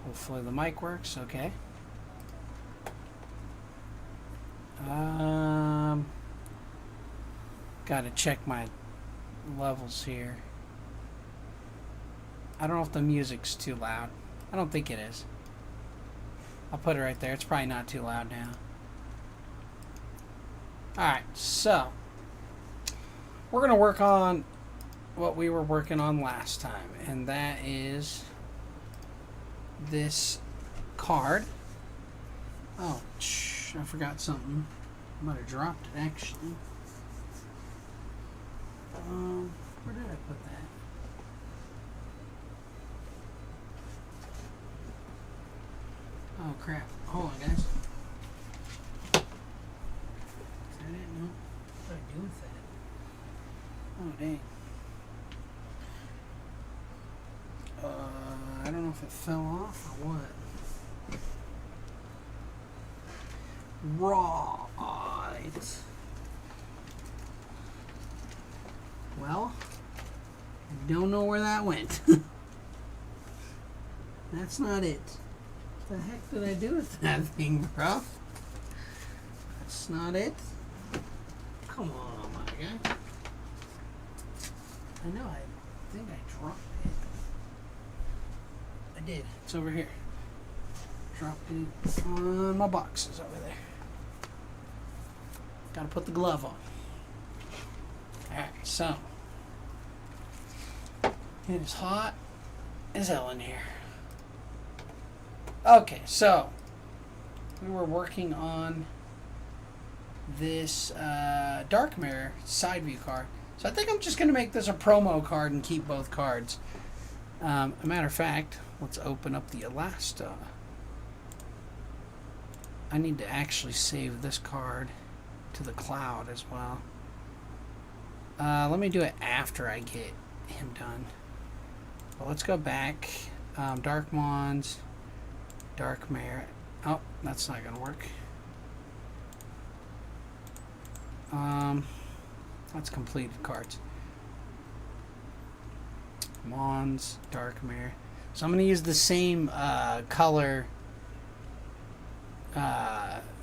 Hopefully the mic works. Okay. Gotta check my levels here. I don't know if the music's too loud. I don't think it is. I'll put it right there. It's probably not too loud now. Alright, so we're going to work on what we were working on last time, and that is this card. Oh, I forgot something. I might have dropped it, actually. Where did I put that? Oh, crap. Hold on, guys. Is that it? No? What did I do with that? Oh, dang. I don't know if it fell off or what. Right. Well, don't know where that went. That's not it. What the heck did I do with that thing, bro? That's not it. Come on, my guy. I know, I think I dropped it. I did. It's over here. Dropped it on my boxes over there. Gotta put the glove on. Alright, so it is hot as hell in here. Okay, so we were working on this dark mirror side view card. So I think I'm just going to make this a promo card and keep both cards. A matter of fact, let's open up the Elasta. I need to actually save this card to the cloud as well. Let me do it after I get him done. Well, let's go back. Dark Mons, Dark Mare. Oh, that's not going to work. That's completed cards. Mons, Dark Mare. So I'm going to use the same color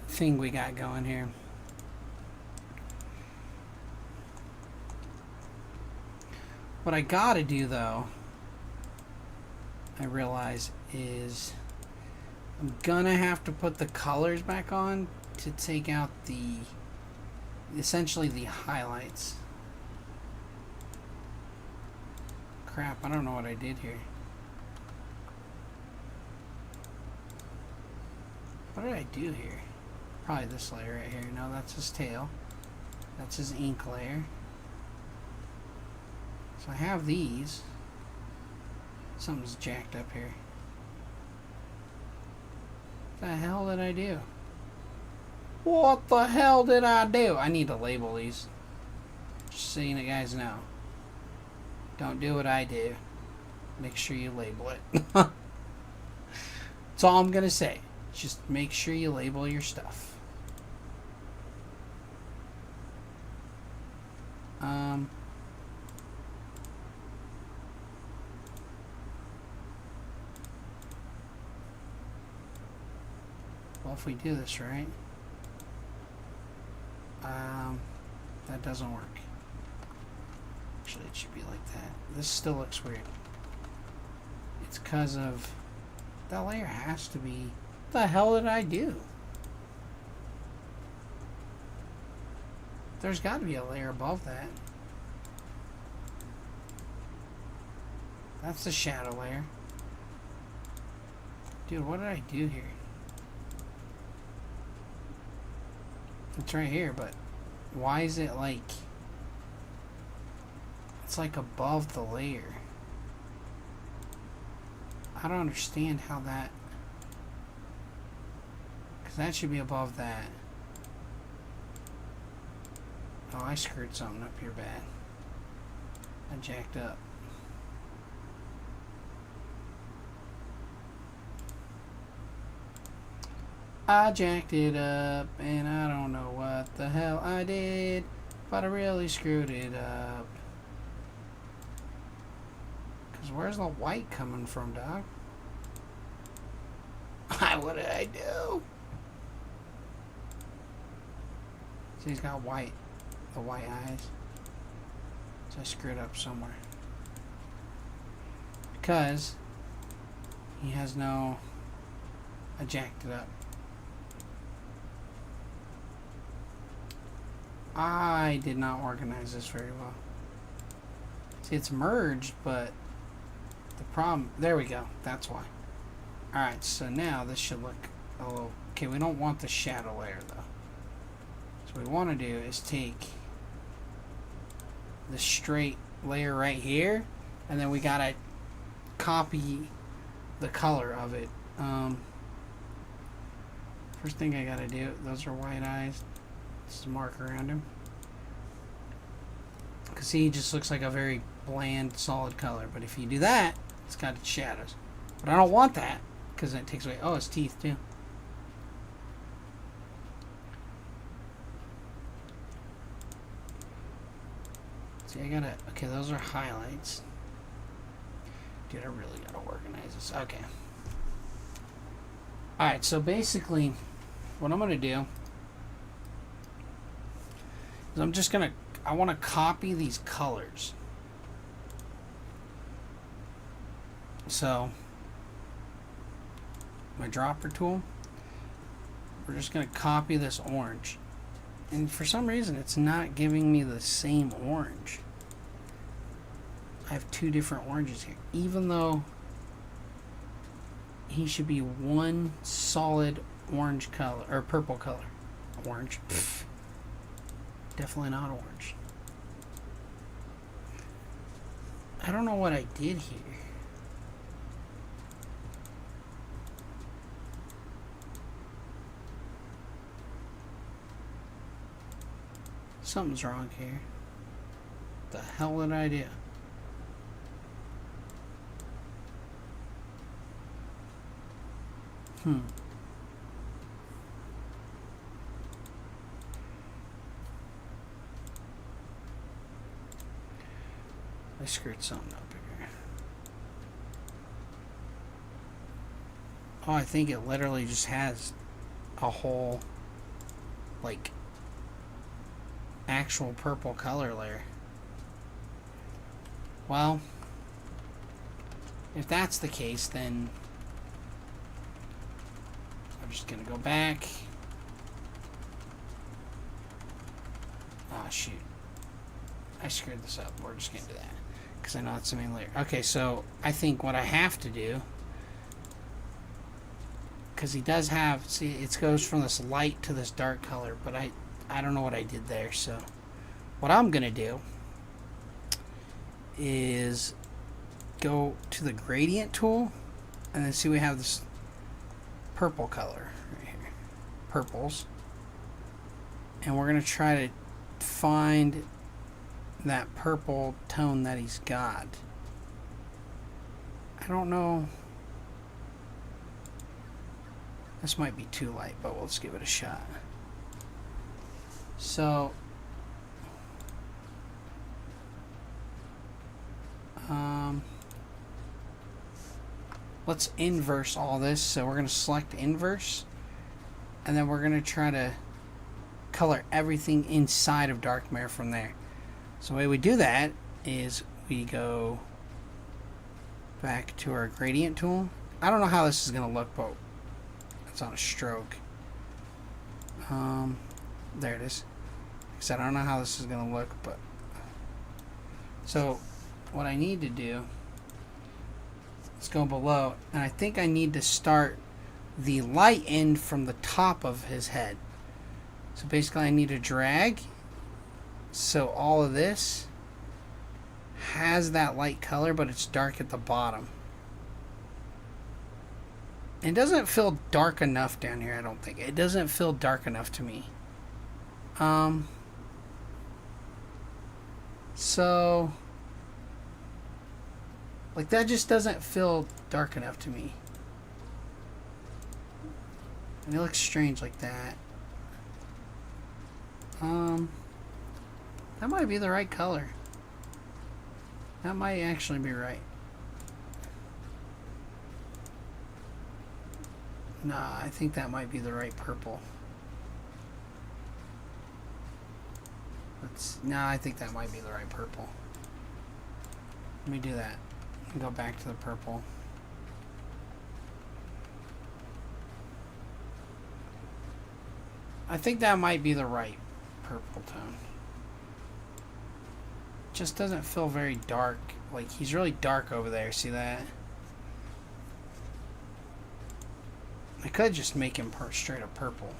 thing we got going here. What I gotta do, though, I realize, is I'm gonna have to put the colors back on to take out the, essentially the highlights. Crap, I don't know what I did here. What did I do here? Probably this layer right here. No, that's his tail. That's his ink layer. So I have these. Something's jacked up here. What the hell did I do? What the hell did I do? I need to label these. Just so you guys know. Don't do what I do. Make sure you label it. That's all I'm going to say. Just make sure you label your stuff. Well, if we do this right, that doesn't work. Actually, it should be like that. This still looks weird. It's because of that layer has to be. What the hell did I do? There's got to be a layer above that. That's the shadow layer. Dude, what did I do here? It's right here, but why is it like... It's like above the layer. I don't understand how that... Because that should be above that. Oh, I screwed something up here bad. I jacked up. I jacked it up, and I don't know what the hell I did, but I really screwed it up. Because where's the white coming from, dog? What did I do? So he's got white, the white eyes. So I screwed up somewhere. Because he has no... I jacked it up. I did not organize this very well. See, it's merged, but the problem... There we go. That's why. Alright, so now this should look a little... Okay, we don't want the shadow layer, though. So what we want to do is take the straight layer right here, and then we gotta copy the color of it. First thing I gotta do, those are white eyes. Just mark around him. Because he just looks like a very bland, solid color. But if you do that, it's got its shadows. But I don't want that, because it takes away... Oh, his teeth, too. See, I gotta... Okay, those are highlights. Dude, I really gotta organize this. Okay. Alright, so basically, what I'm gonna do is I'm just gonna... I want to copy these colors. So, my dropper tool, we're just going to copy this orange. And for some reason, it's not giving me the same orange. I have two different oranges here. Even though he should be one solid orange color, or purple color. Orange. Pfft. Definitely not orange. I don't know what I did here. Something's wrong here. The hell did I do? I screwed something up here. Oh, I think it literally just has a whole, like, actual purple color layer. Well, if that's the case, then I'm just gonna go back. Oh, shoot. I screwed this up. We're just gonna do that. Because I know it's the main layer. Okay, so I think what I have to do, because he does have, see, it goes from this light to this dark color, but I don't know what I did there. So what I'm going to do is go to the gradient tool, and then see we have this purple color right here. Purples. And we're going to try to find that purple tone that he's got. I don't know. This might be too light, but let's give it a shot. So, let's inverse all this. So we're going to select inverse, and then we're going to try to color everything inside of dark matter from there. So the way we do that is we go back to our gradient tool. I don't know how this is going to look, but it's on a stroke. There it is. Like I said, I don't know how this is going to look, but... So what I need to do is go below, and I think I need to start the light end from the top of his head. So basically I need to drag, so all of this has that light color, but it's dark at the bottom. It doesn't feel dark enough down here, I don't think. It doesn't feel dark enough to me. So, like, that just doesn't feel dark enough to me. And it looks strange like that. That might be the right color. That might actually be right. Nah, I think that might be the right purple. Nah, I think that might be the right purple. Let me do that. Go back to the purple. I think that might be the right purple tone. Just doesn't feel very dark. Like, he's really dark over there. See that? I could just make him straight up purple.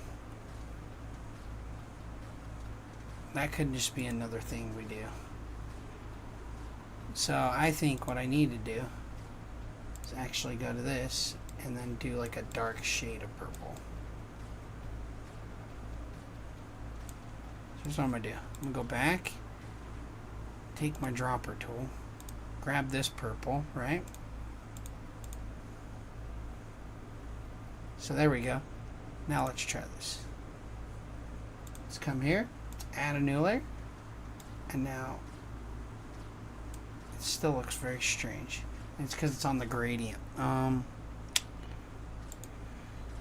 That could just be another thing we do. So I think what I need to do is actually go to this and then do like a dark shade of purple. So here's what I'm going to do. I'm going to go back, take my dropper tool, grab this purple, right? So there we go. Now let's try this. Let's come here, add a new layer, and now it still looks very strange. It's because it's on the gradient.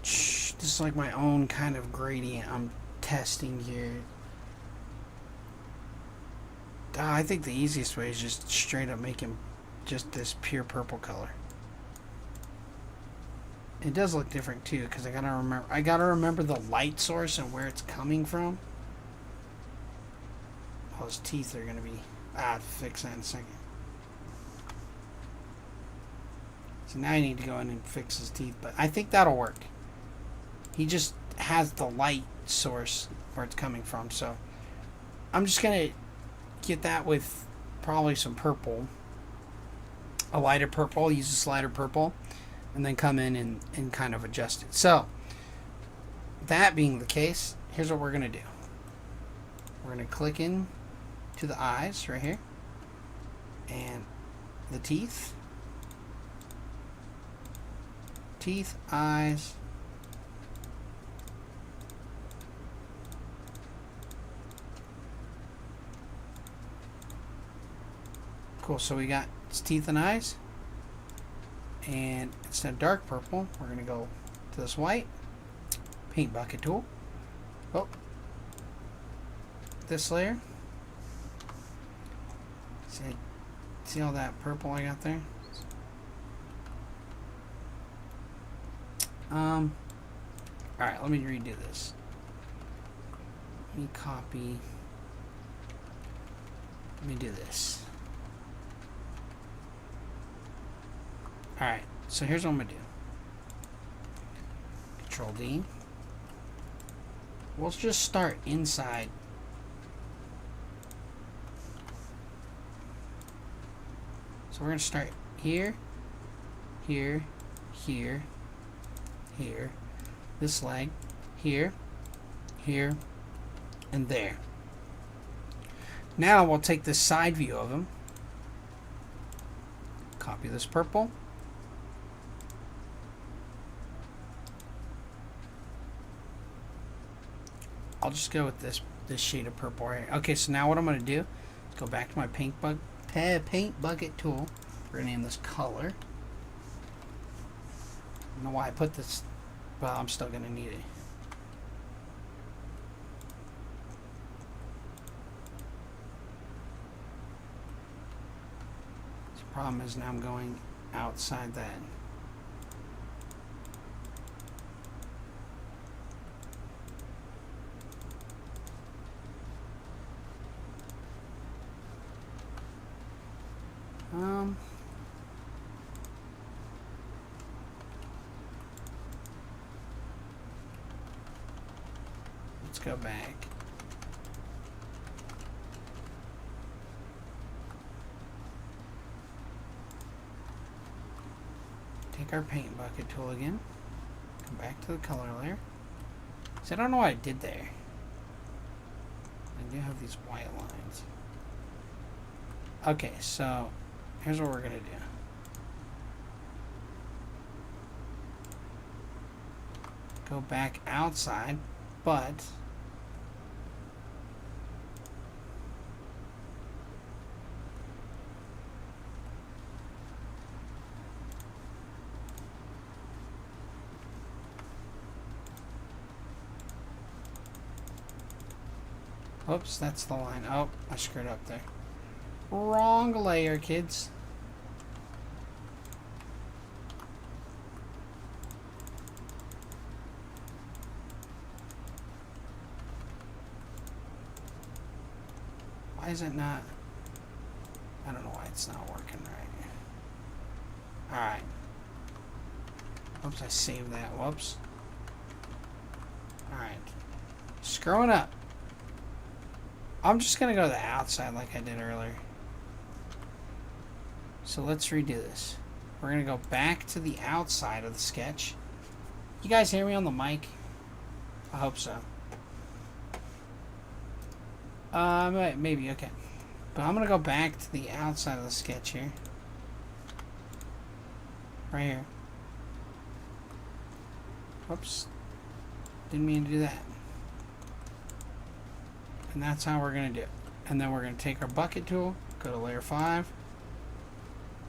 This is like my own kind of gradient I'm testing here. I think the easiest way is just straight up make him just this pure purple color. It does look different too, because I gotta remember the light source and where it's coming from. Oh, his teeth are gonna be fix that in a second. So now I need to go in and fix his teeth, but I think that'll work. He just has the light source where it's coming from, so I'm just gonna get that with probably some purple, a lighter purple, use this lighter purple, and then come in and kind of adjust it. So that being the case, here's what we're gonna do. We're gonna click in to the eyes right here and the teeth, eyes, cool. So we got his teeth and eyes, and instead of dark purple, we're going to go to this white, paint bucket tool, this layer, see all that purple I got there? Alright, let me redo this. Let me copy, let me do this. Alright, so here's what I'm going to do. Control D. We'll just start inside. So we're going to start here, here, here, here, this leg, here, here, and there. Now we'll take this side view of him, copy this purple, I'll just go with this shade of purple right here. Okay, so now what I'm going to do is go back to my paint bucket tool. We're going to name this color. I don't know why I put this, well, I'm still going to need it. The problem is now I'm going outside that. Let's go back. Take our paint bucket tool again. Come back to the color layer. So I don't know what I did there. I do have these white lines. Okay, so here's what we're going to do. Go back outside, but Oops, that's the line. Oh, I screwed up there. Wrong layer, kids. Why is it not? I don't know why it's not working right. Alright. Oops, I saved that. Whoops. Alright. Screwing up. I'm just going to go to the outside like I did earlier. So let's redo this. We're going to go back to the outside of the sketch. You guys hear me on the mic? I hope so. Maybe, okay. But I'm going to go back to the outside of the sketch here. Right here. Whoops. Didn't mean to do that. And that's how we're going to do it. And then we're going to take our bucket tool, go to layer 5,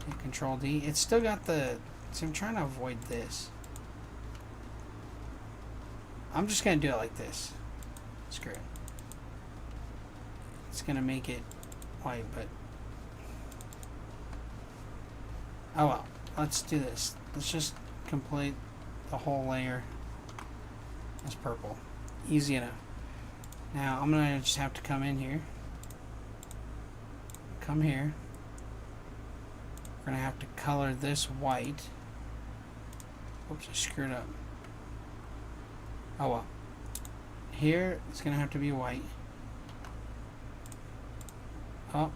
and Control D. It's still got the... See, I'm trying to avoid this. I'm just going to do it like this. Screw it. It's going to make it white, but... Oh well. Let's do this. Let's just complete the whole layer as purple. Easy enough. Now, I'm going to just have to come in here. Come here. We're going to have to color this white. Oops, I screwed up. Oh well. Here, it's going to have to be white. Oh.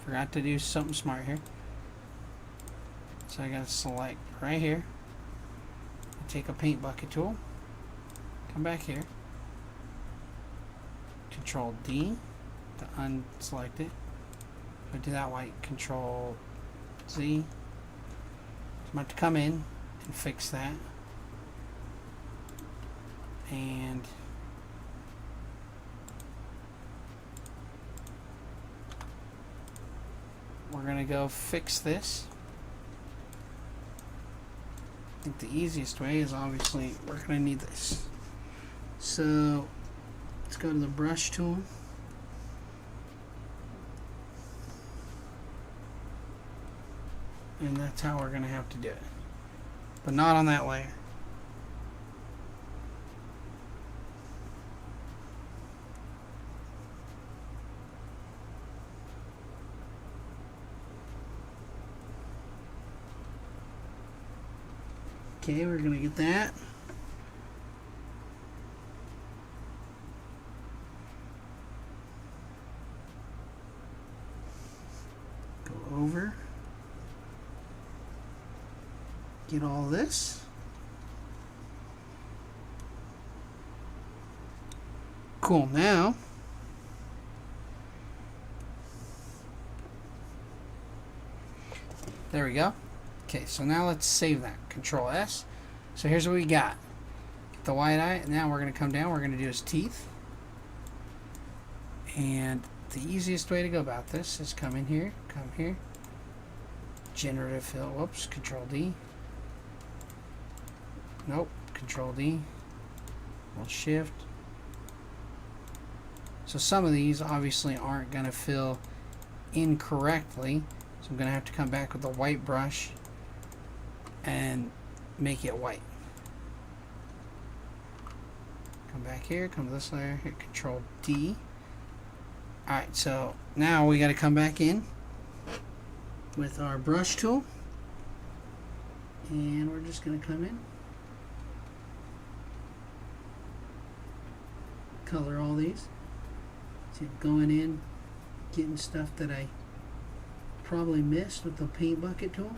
Forgot to do something smart here. So I got to select right here. Take a paint bucket tool. Come back here. Control D to unselect it. If I do that white, Control Z. So I'm going to come in and fix that. And we're going to go fix this. I think the easiest way is obviously we're going to need this. So let's go to the brush tool. And that's how we're going to have to do it. But not on that layer. Okay, we're going to get that. Go over. Get all this. Cool, now there we go. Okay, so now let's save that. Control S. So here's what we got. Get the white eye. Now we're going to come down. We're going to do his teeth. And the easiest way to go about this is come in here. Come here. Generative fill. Whoops. Control D. Nope. Control D. Hold Shift. So some of these obviously aren't going to fill incorrectly. So I'm going to have to come back with the white brush and make it white. Come back here, come to this layer, hit Control D. Alright, so now we got to come back in with our brush tool. And we're just going to come in. Color all these. See, going in, getting stuff that I probably missed with the paint bucket tool.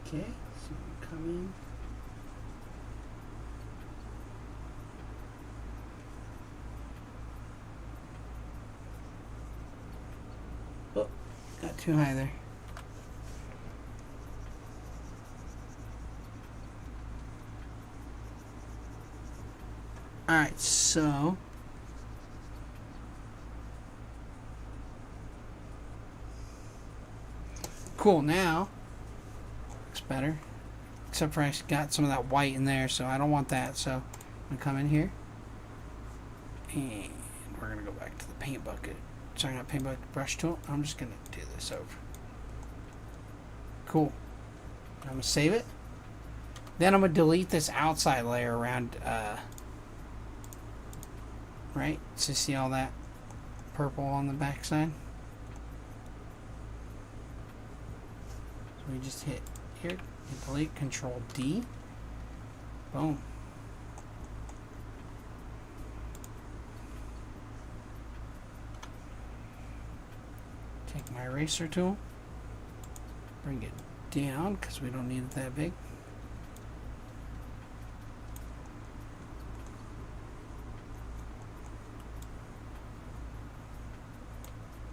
Okay, so we come in. Oh, got too high there. Alright, so cool. Now looks better, except for I got some of that white in there, so I don't want that. So I'm gonna come in here and we're gonna go back to the paint bucket. Sorry, not paint bucket, brush tool. I'm just gonna do this over. Cool. I'm gonna save it. Then I'm gonna delete this outside layer around, right? So see all that purple on the backside? So we just hit here, hit delete, Control D. Boom. Take my eraser tool, bring it down because we don't need it that big.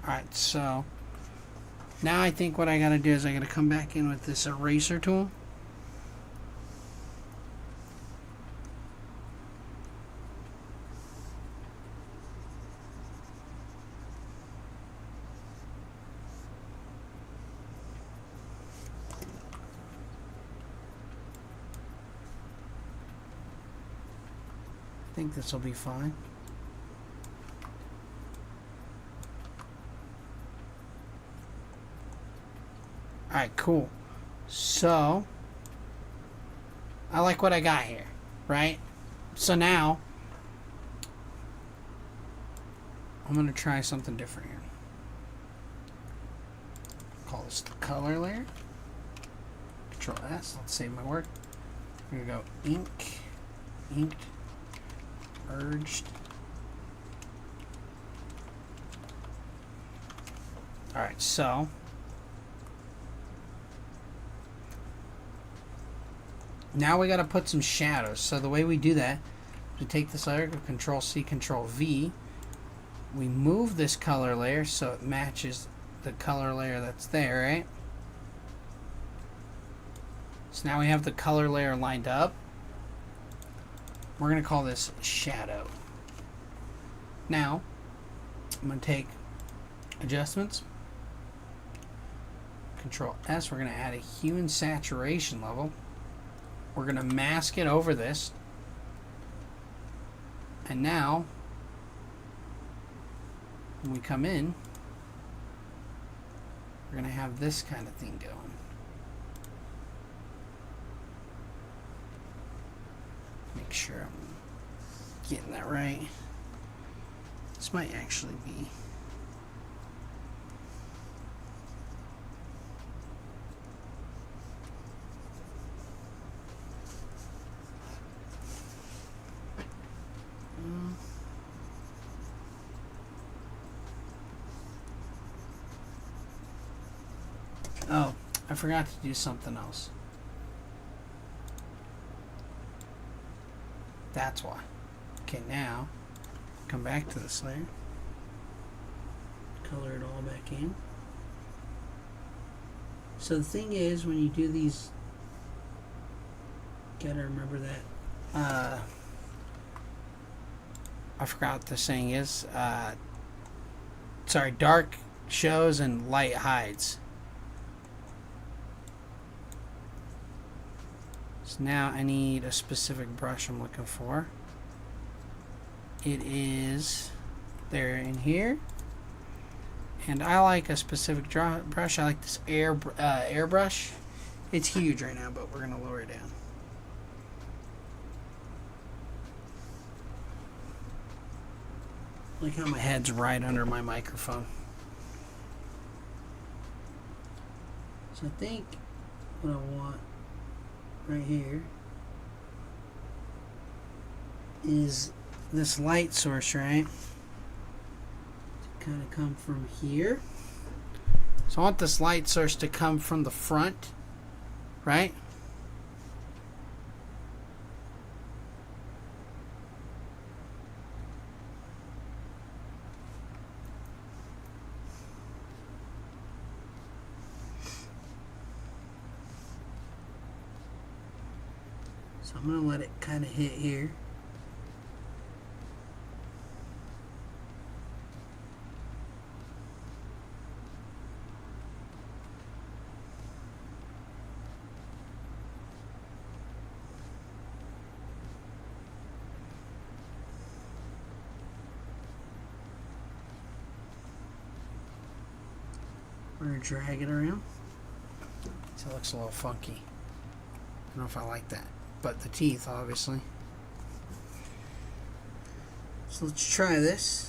Alright, so now I think what I gotta do is I gotta come back in with this eraser tool. I think this will be fine. Alright, cool. So I like what I got here, right? So now I'm gonna try something different here. Call this the color layer. Control S, let's save my work. We're gonna go ink, inked, merged. Alright, so now we got to put some shadows. So the way we do that is we take this layer, go Control C, Control V. We move this color layer so it matches the color layer that's there, right? So now we have the color layer lined up. We're going to call this shadow. Now, I'm going to take adjustments, Control S. We're going to add a hue and saturation level. We're going to mask it over this. And now, when we come in, we're going to have this kind of thing going. Make sure I'm getting that right. This might actually be... Oh, I forgot to do something else. That's why. Okay, now come back to this layer. Color it all back in. So the thing is, when you do these, you gotta remember that. I forgot what the saying is. Sorry, dark shows and light hides. So now I need a specific brush I'm looking for. It is there in here. And I like a specific brush. I like this airbrush. It's huge right now, but we're going to lower it down. Look how my head's right under my microphone. So I think what I want right here is this light source, right? To kind of come from here. So I want this light source to come from the front, right? So I'm going to let it kind of hit here. We're going to drag it around. So it looks a little funky. I don't know if I like that. But the teeth, obviously. So let's try this.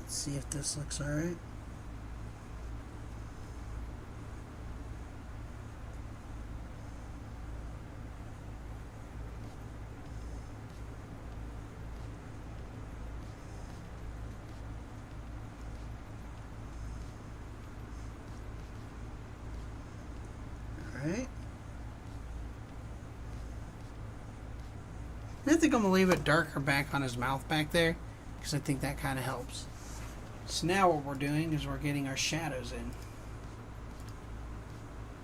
See if this looks alright. Alright. I think I'm going to leave it darker back on his mouth back there, because I think that kind of helps. So now what we're doing is we're getting our shadows in.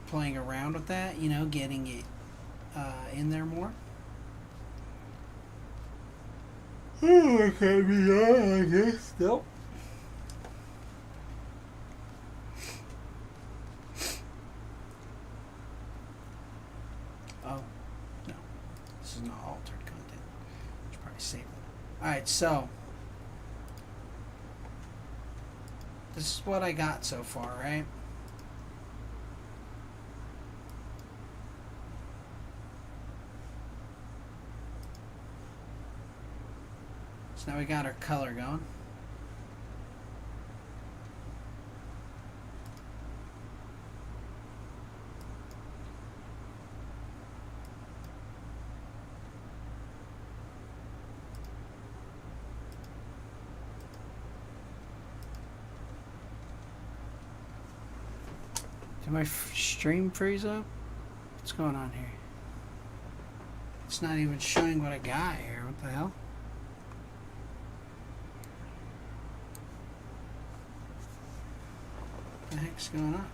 Playing around with that, you know, getting it in there more. Oh, I can't be on, I guess. Nope. Oh, no. This is not altered content. I should probably save that. Alright, so this is what I got so far, right? So now we got our color going. Did my stream freeze up? What's going on here? It's not even showing what I got here. What the hell? What the heck's going on?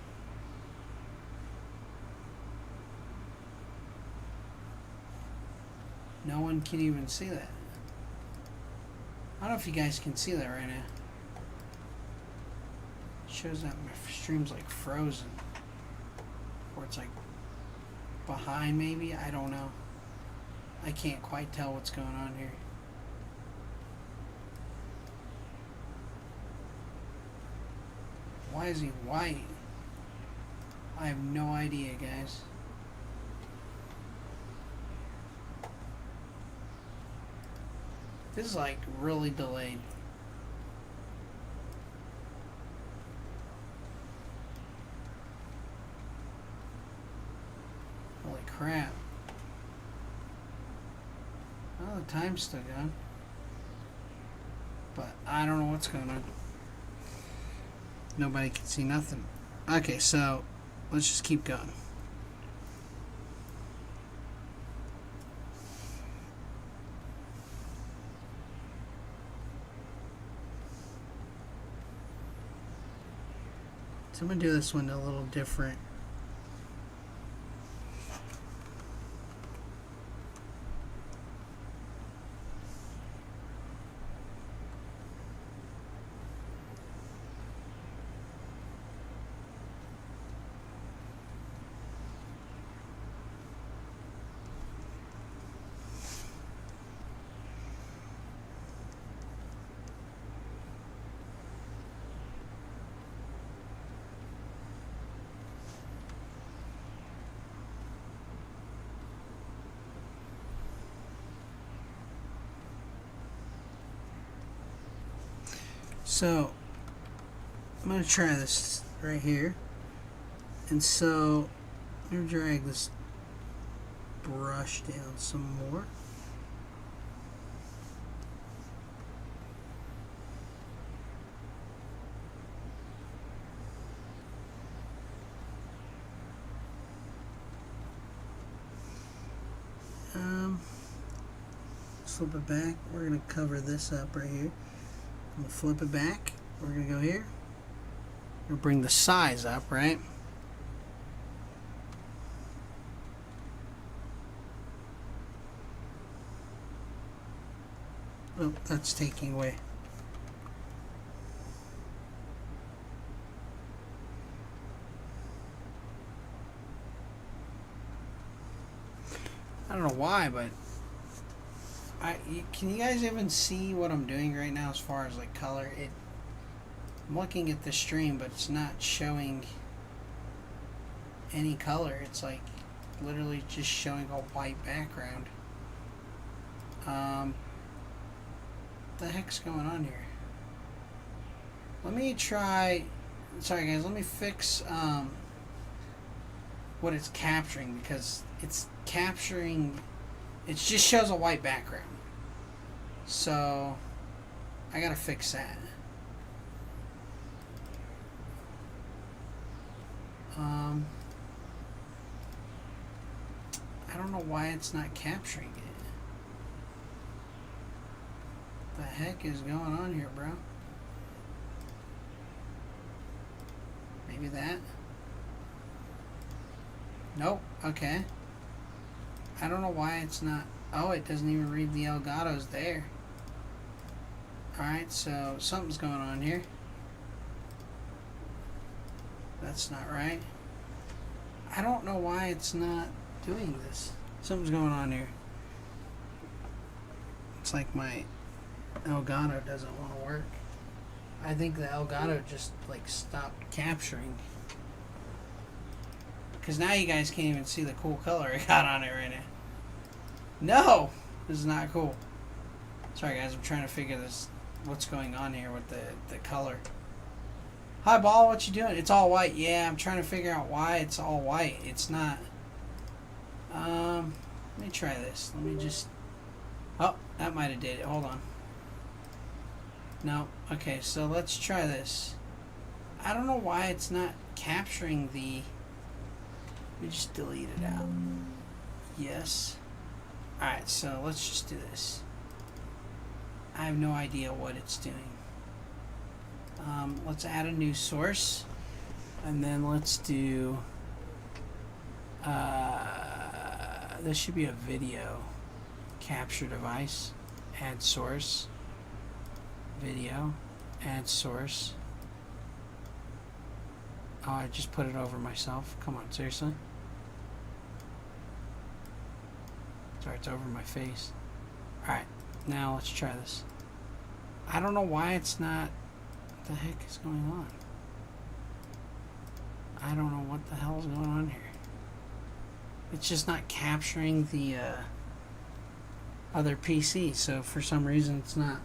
No one can even see that. I don't know if you guys can see that right now. It shows that my stream's like frozen. Or it's like behind maybe, I don't know. I can't quite tell what's going on here. Why is he white? I have no idea, guys. This is like really delayed. Holy crap. Well, the time's still going. But I don't know what's going on. Nobody can see nothing. Okay, so let's just keep going. So I'm going to do this one a little different. So I'm going to try this right here. And so I'm going to drag this brush down some more. Flip it back. We're going to cover this up right here. I'm going to flip it back. We're going to go here. We'll bring the size up, right? Oh, that's taking away. I don't know why, but can you guys even see what I'm doing right now as far as like color? I'm looking at the stream, but it's not showing any color. It's like literally just showing a white background. What the heck's going on here? Let me try. Sorry guys, let me fix what it's capturing, because it's capturing, it just shows a white background. So I gotta fix that. I don't know why it's not capturing it. What the heck is going on here, bro? Maybe that? Nope. Okay. I don't know why it's not. Oh, it doesn't even read the Elgato's there. Alright, so something's going on here. That's not right. I don't know why it's not doing this. Something's going on here. It's like my Elgato doesn't want to work. I think the Elgato just like stopped capturing. Because now you guys can't even see the cool color I got on it right now. No! This is not cool. Sorry guys, I'm trying to figure this, what's going on here with the color. Hi Ball, what you doing? It's all white. Yeah, I'm trying to figure out why it's all white. It's not. Let me try this. Let me just. Oh, that might have did it. Hold on. No. Okay, so let's try this. I don't know why it's not capturing the. Let me just delete it out. Yes. Alright, so let's just do this. I have no idea what it's doing. Let's add a new source, and then let's do this should be a video capture device. Add source, video, add source. Oh, I just put it over myself. Come on, seriously? Sorry, it's over my face. Alright, now let's try this. I don't know why it's not. What the heck is going on? I don't know what the hell is going on here. It's just not capturing the other PC, so for some reason it's not.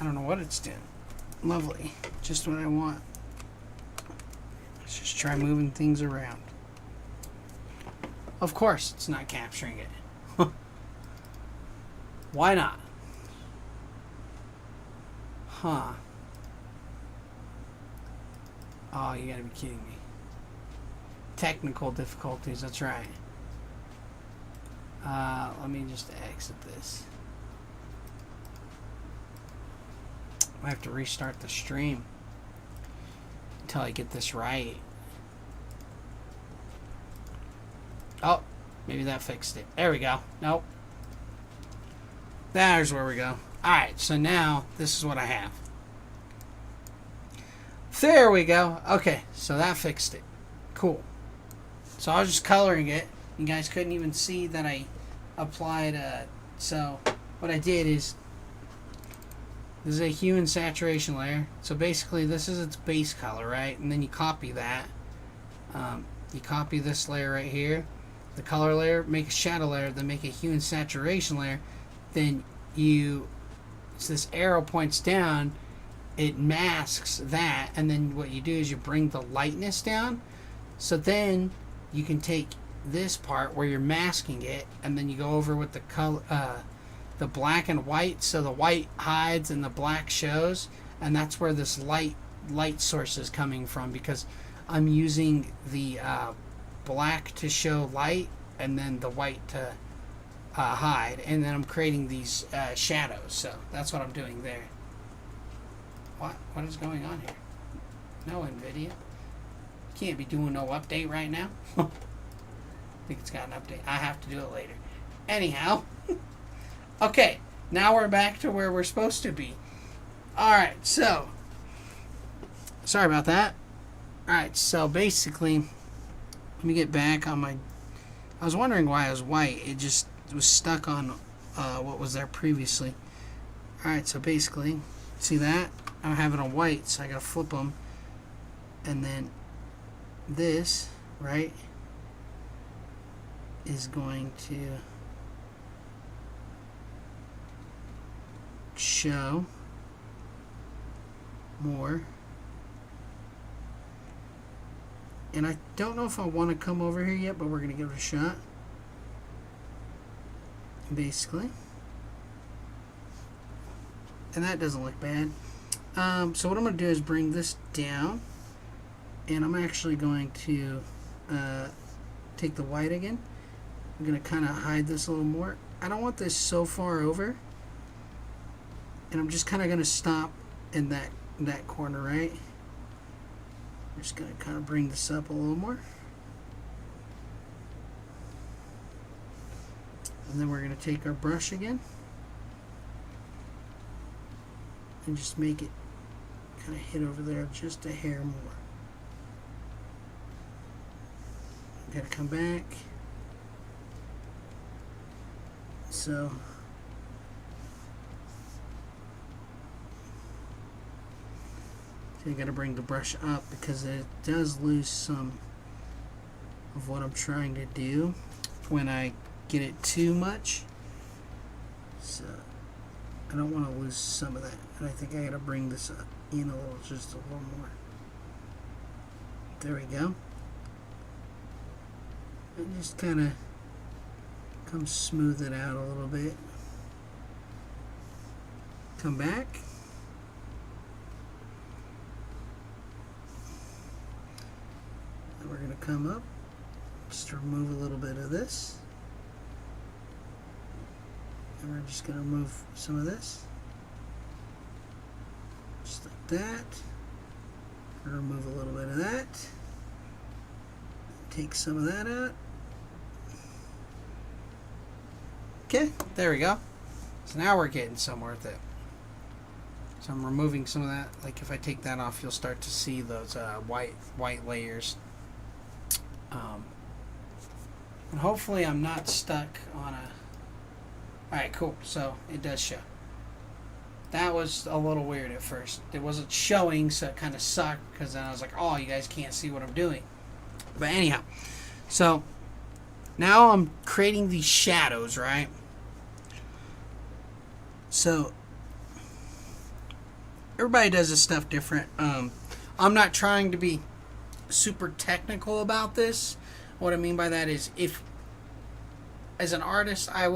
I don't know what it's doing. Lovely. Just what I want. Let's just try moving things around. Of course it's not capturing it. Why not? Huh. Oh, you gotta be kidding me. Technical difficulties, that's right. Let me just exit this. I have to restart the stream until I get this right. Oh, maybe that fixed it. There we go. Nope. There's where we go. Alright, so now this is what I have. There we go. Okay, so that fixed it. Cool. So I was just coloring it. You guys couldn't even see that I applied so what I did is, this is a hue and saturation layer. So basically this is its base color, right? And then you copy that. You copy this layer right here, the color layer, make a shadow layer, then make a hue and saturation layer. Then you, so this arrow points down, it masks that, and then what you do is you bring the lightness down. So then you can take this part where you're masking it, and then you go over with the color, the black and white, so the white hides and the black shows, and that's where this light source is coming from, because I'm using the black to show light and then the white to hide, and then I'm creating these shadows. So that's what I'm doing there. What is going on here? No, NVIDIA. Can't be doing no update right now. I think it's got an update. I have to do it later. Anyhow. Okay, now we're back to where we're supposed to be. Alright, so. Sorry about that. Alright, so basically, let me get back on my. I was wondering why it was white. It just was stuck on what was there previously. Alright, so basically, see that? I don't have it on white, so I gotta flip them. And then this, right, is going to show more. And I don't know if I want to come over here yet, but we're going to give it a shot. Basically. And that doesn't look bad. So what I'm going to do is bring this down. And I'm actually going to take the white again. I'm going to kind of hide this a little more. I don't want this so far over. And I'm just kind of going to stop in that corner, right? I'm just going to kind of bring this up a little more. And then we're going to take our brush again. And just make it kind of hit over there just a hair more. Got to come back. So you got to bring the brush up because it does lose some of what I'm trying to do when I get it too much. So I don't want to lose some of that, and I think I got to bring this up in a little, just a little more. There we go. And just kind of come smooth it out a little bit. Come back. And we're going to come up, just remove a little bit of this. And we're just going to remove some of this. Just like that. Remove a little bit of that. Take some of that out. Okay, there we go. So now we're getting somewhere with it. So I'm removing some of that. Like if I take that off, you'll start to see those white layers. And hopefully I'm not stuck on a... Alright, cool. So it does show. That was a little weird at first. It wasn't showing, so it kind of sucked, because then I was like, oh, you guys can't see what I'm doing. But anyhow, so now I'm creating these shadows, right? So everybody does this stuff different. I'm not trying to be super technical about this. What I mean by that is, if as an artist, if I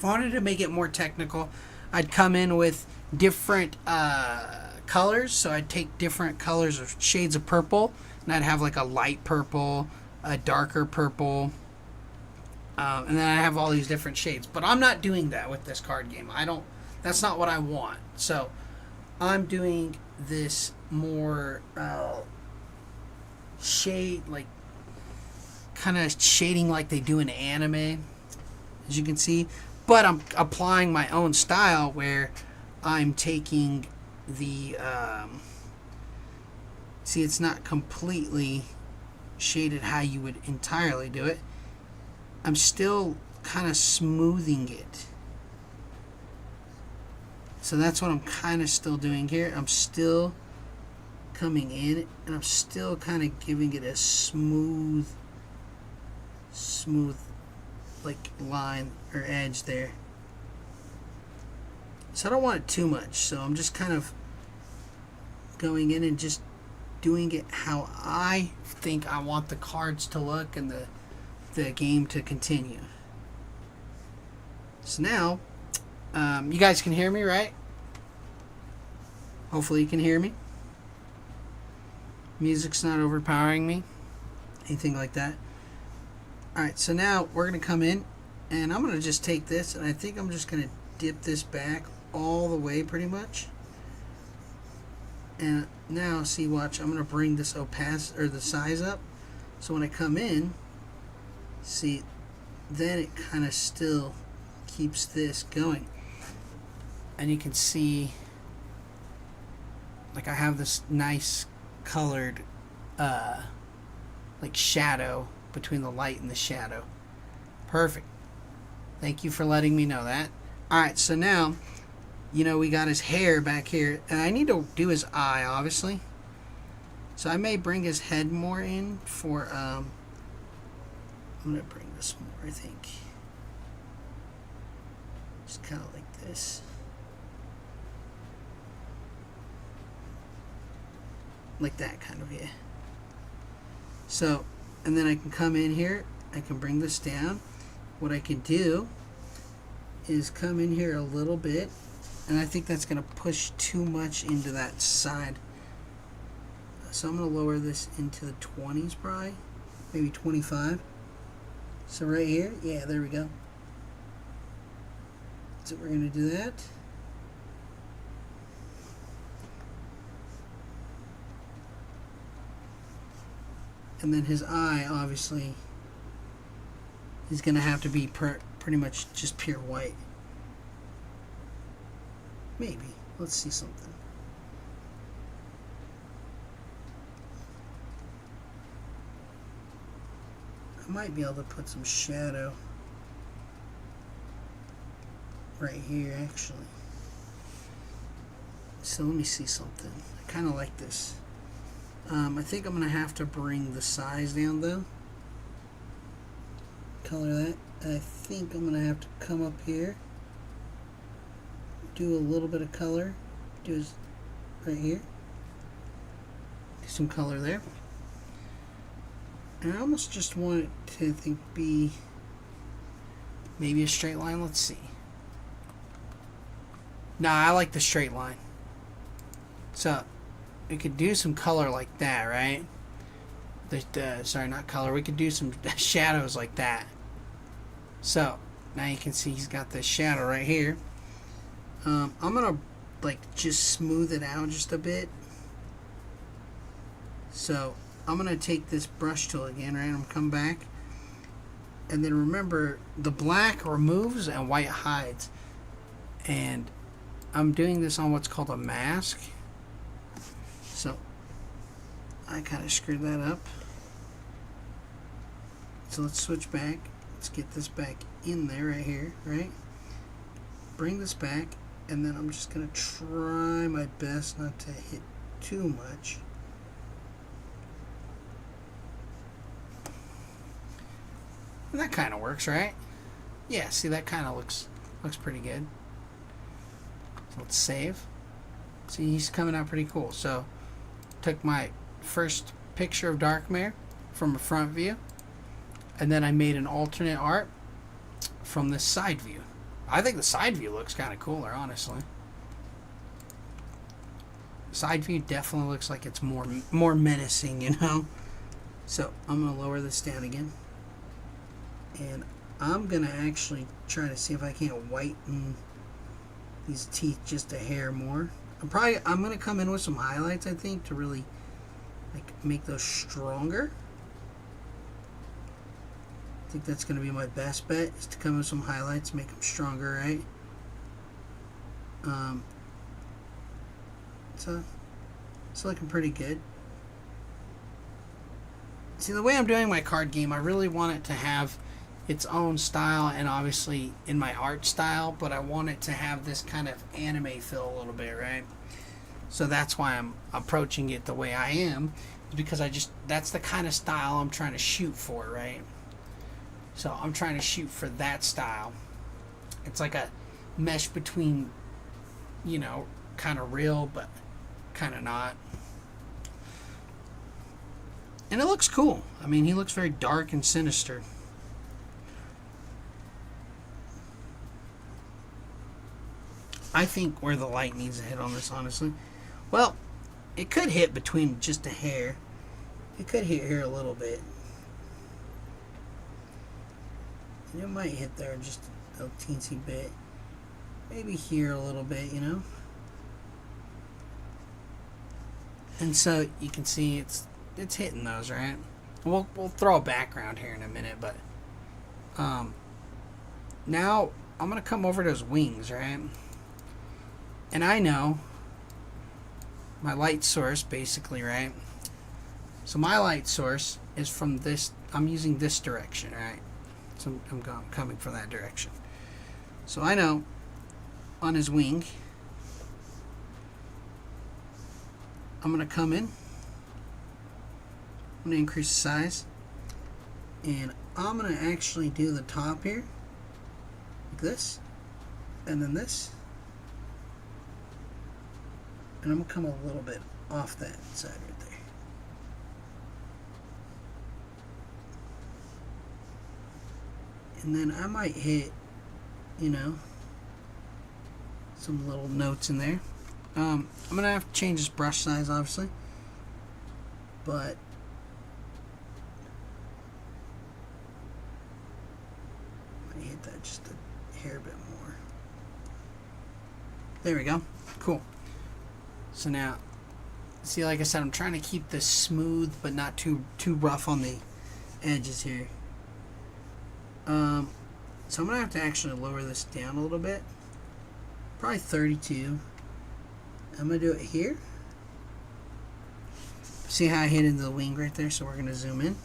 wanted to make it more technical, I'd come in with different colors. So I'd take different colors or shades of purple, and I'd have like a light purple, a darker purple, and then I have all these different shades. But I'm not doing that with this card game. That's not what I want. So I'm doing this more shade, like kind of shading like they do in anime, as you can see. But I'm applying my own style where I'm taking the... see, it's not completely shaded how you would entirely do it. I'm still kind of smoothing it. So that's what I'm kind of still doing here. I'm still coming in, and I'm still kind of giving it a smooth like line or edge there. So I don't want it too much, so I'm just kind of going in and just doing it how I think I want the cards to look and the game to continue. So now you guys can hear me, right? Hopefully you can hear me. Music's not overpowering me, anything like that. Alright, so now we're going to come in, and I'm going to just take this, and I think I'm just going to dip this back all the way pretty much. And now, see, watch, I'm going to bring this opacity, or the size up. So when I come in, see, then it kind of still keeps this going. And you can see, like, I have this nice colored, like, shadow between the light and the shadow. Perfect. Thank you for letting me know that. Alright, so now, you know, we got his hair back here. And I need to do his eye, obviously. So I may bring his head more in for, I'm going to bring this more, I think. Just kind of like this. Like that, kind of, yeah. So, and then I can come in here. I can bring this down. What I can do is come in here a little bit. And I think that's going to push too much into that side. So I'm going to lower this into the 20s probably. Maybe 25. So right here, yeah, there we go. So we're going to do that. And then his eye, obviously, is going to have to be pretty much just pure white. Maybe. Let's see something. I might be able to put some shadow right here, actually. So let me see something. I kind of like this. I think I'm going to have to bring the size down, though. Color that. I think I'm going to have to come up here. Do a little bit of color. Do right here. Do some color there. And I almost just want it to be maybe a straight line. Let's see. Nah, I like the straight line. So we could do some color like that, right? Sorry, not color. We could do some shadows like that. So now you can see he's got this shadow right here. I'm gonna like just smooth it out just a bit. So I'm gonna take this brush tool again, right? I'm gonna come back, and then remember the black removes and white hides. And I'm doing this on what's called a mask. So I kind of screwed that up. So let's switch back. Let's get this back in there right here, right? Bring this back, and then I'm just gonna try my best not to hit too much. And that kind of works, right? Yeah, see, that kind of looks pretty good. So let's save. See, he's coming out pretty cool. So took my first picture of Darkmare from a front view, and then I made an alternate art from the side view. I think the side view looks kind of cooler, honestly. Side view definitely looks like it's more menacing, you know? So I'm going to lower this down again. And I'm going to actually try to see if I can't whiten these teeth just a hair more. I'm going to come in with some highlights, I think, to really like make those stronger. I think that's going to be my best bet, is to come in with some highlights, make them stronger, right? So it's looking pretty good. See, the way I'm doing my card game, I really want it to have its own style, and obviously in my art style, but I want it to have this kind of anime feel a little bit, right? So that's why I'm approaching it the way I am, because that's the kind of style I'm trying to shoot for, right? So I'm trying to shoot for that style. It's like a mesh between, you know, kind of real, but kind of not. And it looks cool. I mean, he looks very dark and sinister. I think where the light needs to hit on this, honestly. Well, it could hit between just a hair. It could hit here a little bit. And it might hit there just a teensy bit. Maybe here a little bit, you know. And so you can see it's hitting those, right? We'll throw a background here in a minute, but now I'm gonna come over to those wings, right? And I know my light source, basically, right? So my light source is from this. I'm using this direction, right? So I'm coming from that direction. So I know on his wing, I'm gonna come in. I'm gonna increase the size, and I'm gonna actually do the top here, like this, and then this, and I'm gonna come a little bit off that side right there. And then I might hit, you know, some little notes in there. I'm gonna have to change this brush size, obviously, but I hit that just a hair bit more. There we go. Cool. So now, see, like I said, I'm trying to keep this smooth, but not too rough on the edges here. So I'm gonna have to actually lower this down a little bit, probably 32. I'm gonna do it here. See how I hit into the wing right there? So we're gonna zoom in.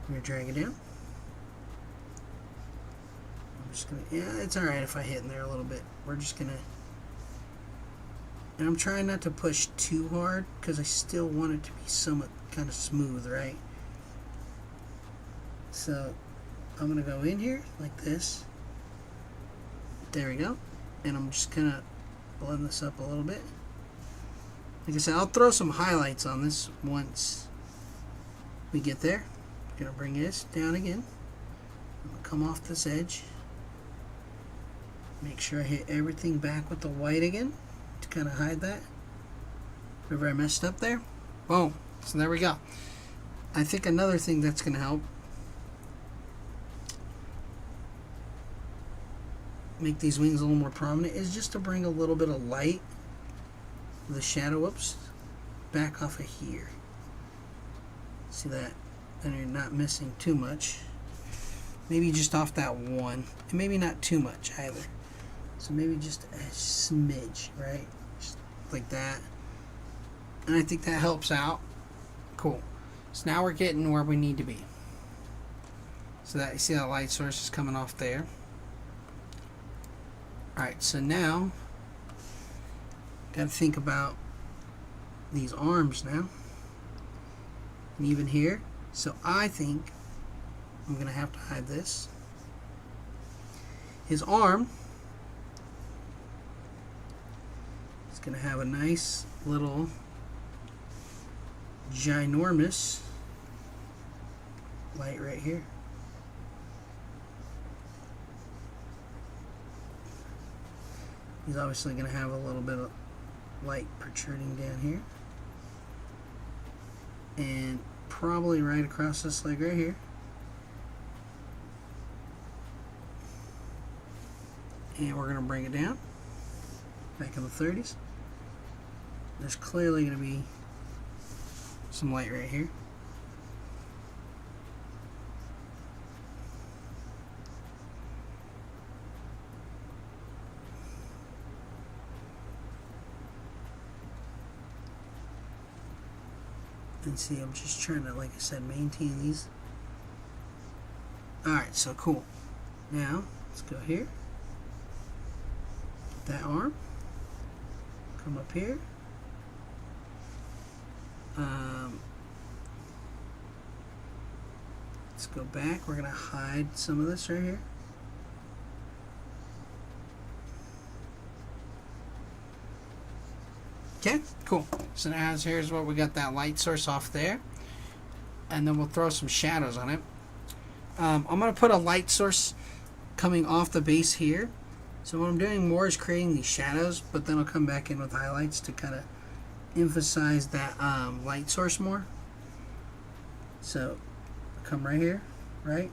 We're gonna drag it down. I'm just gonna, yeah, it's all right if I hit in there a little bit. We're just gonna, and I'm trying not to push too hard because I still want it to be somewhat kind of smooth, right? So I'm gonna go in here like this. There we go. And I'm just gonna blend this up a little bit. Like I said, I'll throw some highlights on this once we get there. I'm gonna bring this down again. I'm gonna come off this edge. Make sure I hit everything back with the white again to kind of hide that. Whatever I messed up there. Boom. So there we go. I think another thing that's gonna help make these wings a little more prominent is just to bring a little bit of light, the shadow, back off of here. See that? And you're not missing too much. Maybe just off that one, and maybe not too much either. So maybe just a smidge, right? Just like that. And I think that helps out. Cool. So now we're getting where we need to be. So that, you see that light source is coming off there. Alright, so now got to think about these arms now, and even here. So I think I'm gonna have to hide this. His arm is gonna have a nice little ginormous light right here. He's obviously going to have a little bit of light protruding down here. And probably right across this leg right here. And we're going to bring it down. Back in the 30s. There's clearly going to be some light right here. And see, I'm just trying to, like I said, maintain these. Alright, so cool. Now, let's go here. Get that arm. Come up here. Let's go back. We're going to hide some of this right here. Okay, cool. So now here's what we got, that light source off there. And then we'll throw some shadows on it. I'm going to put a light source coming off the base here. So what I'm doing more is creating these shadows, but then I'll come back in with highlights to kind of emphasize that light source more. So come right here, right?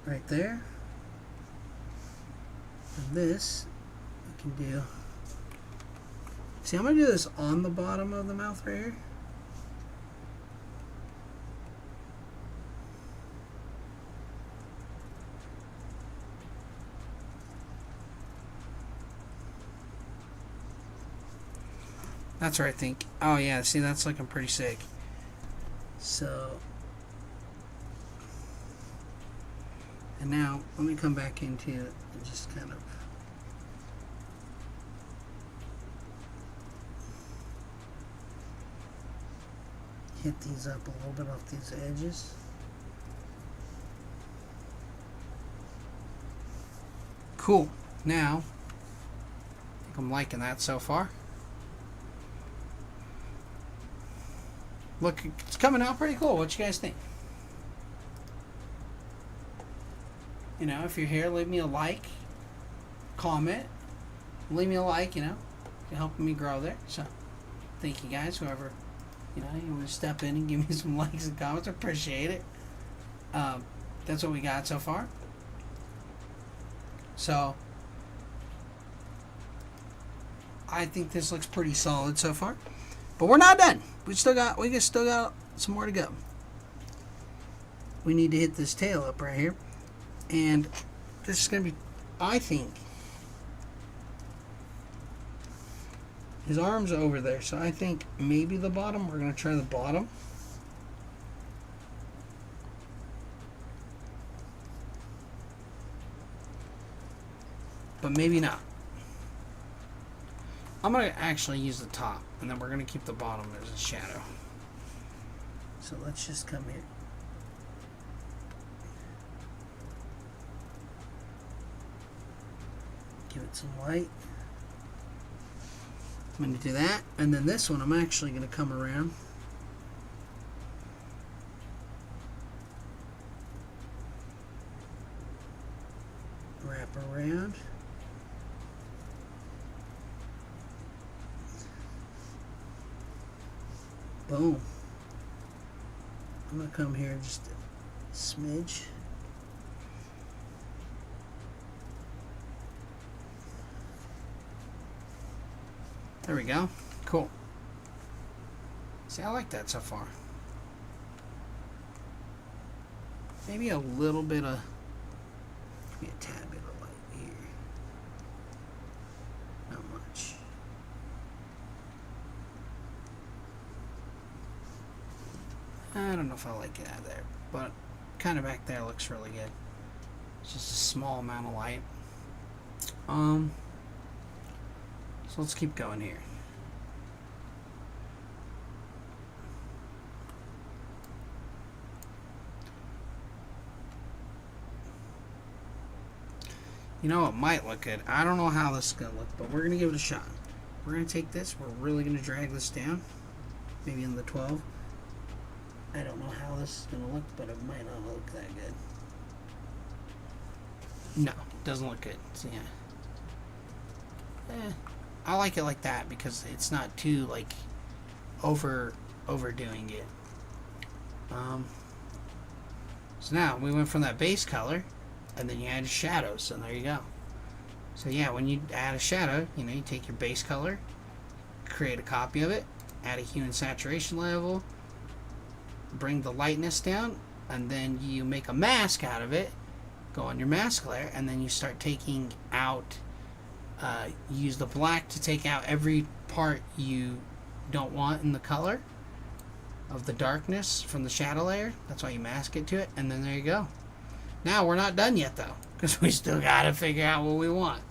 Right there. And this we can do. See, I'm going to do this on the bottom of the mouth right here. That's where I think. Oh yeah, see, that's looking pretty sick. So, and now let me come back into it and just kind of hit these up a little bit off these edges. Cool. Now, I think I'm liking that so far. Look, it's coming out pretty cool. What you guys think? You know, if you're here, leave me a like, comment, leave me a like, you know, you're helping me grow there. So, thank you guys, whoever, you know, you want to step in and give me some likes and comments. I appreciate it. That's what we got so far. So, I think this looks pretty solid so far. But we're not done. We still got some more to go. We need to hit this tail up right here. And this is going to be, I think, his arm's over there. So I think maybe the bottom. We're going to try the bottom. But maybe not. I'm going to actually use the top, and then we're going to keep the bottom as a shadow. So let's just come here. Give it some light. I'm going to do that, and then this one I'm actually going to come around. Wrap around. Boom. I'm going to come here just a smidge. There we go. Cool. See, I like that so far. Maybe a little bit of, maybe a tad bit of light here. Not much. I don't know if I like it out of there, but kind of back there looks really good. It's just a small amount of light. So let's keep going here. You know what might look good? I don't know how this is going to look, but we're going to give it a shot. We're going to take this. We're really going to drag this down. Maybe in the 12. I don't know how this is going to look, but it might not look that good. No, doesn't look good. So, yeah. I like it like that because it's not too, like, overdoing it. So now, we went from that base color, and then you add shadows, and there you go. So yeah, when you add a shadow, you know, you take your base color, create a copy of it, add a hue and saturation level, bring the lightness down, and then you make a mask out of it, go on your mask layer, and then you start taking out, use the black to take out every part you don't want in the color of the darkness from the shadow layer. That's why you mask it to it, and then there you go. Now, we're not done yet, though, because we still got to figure out what we want.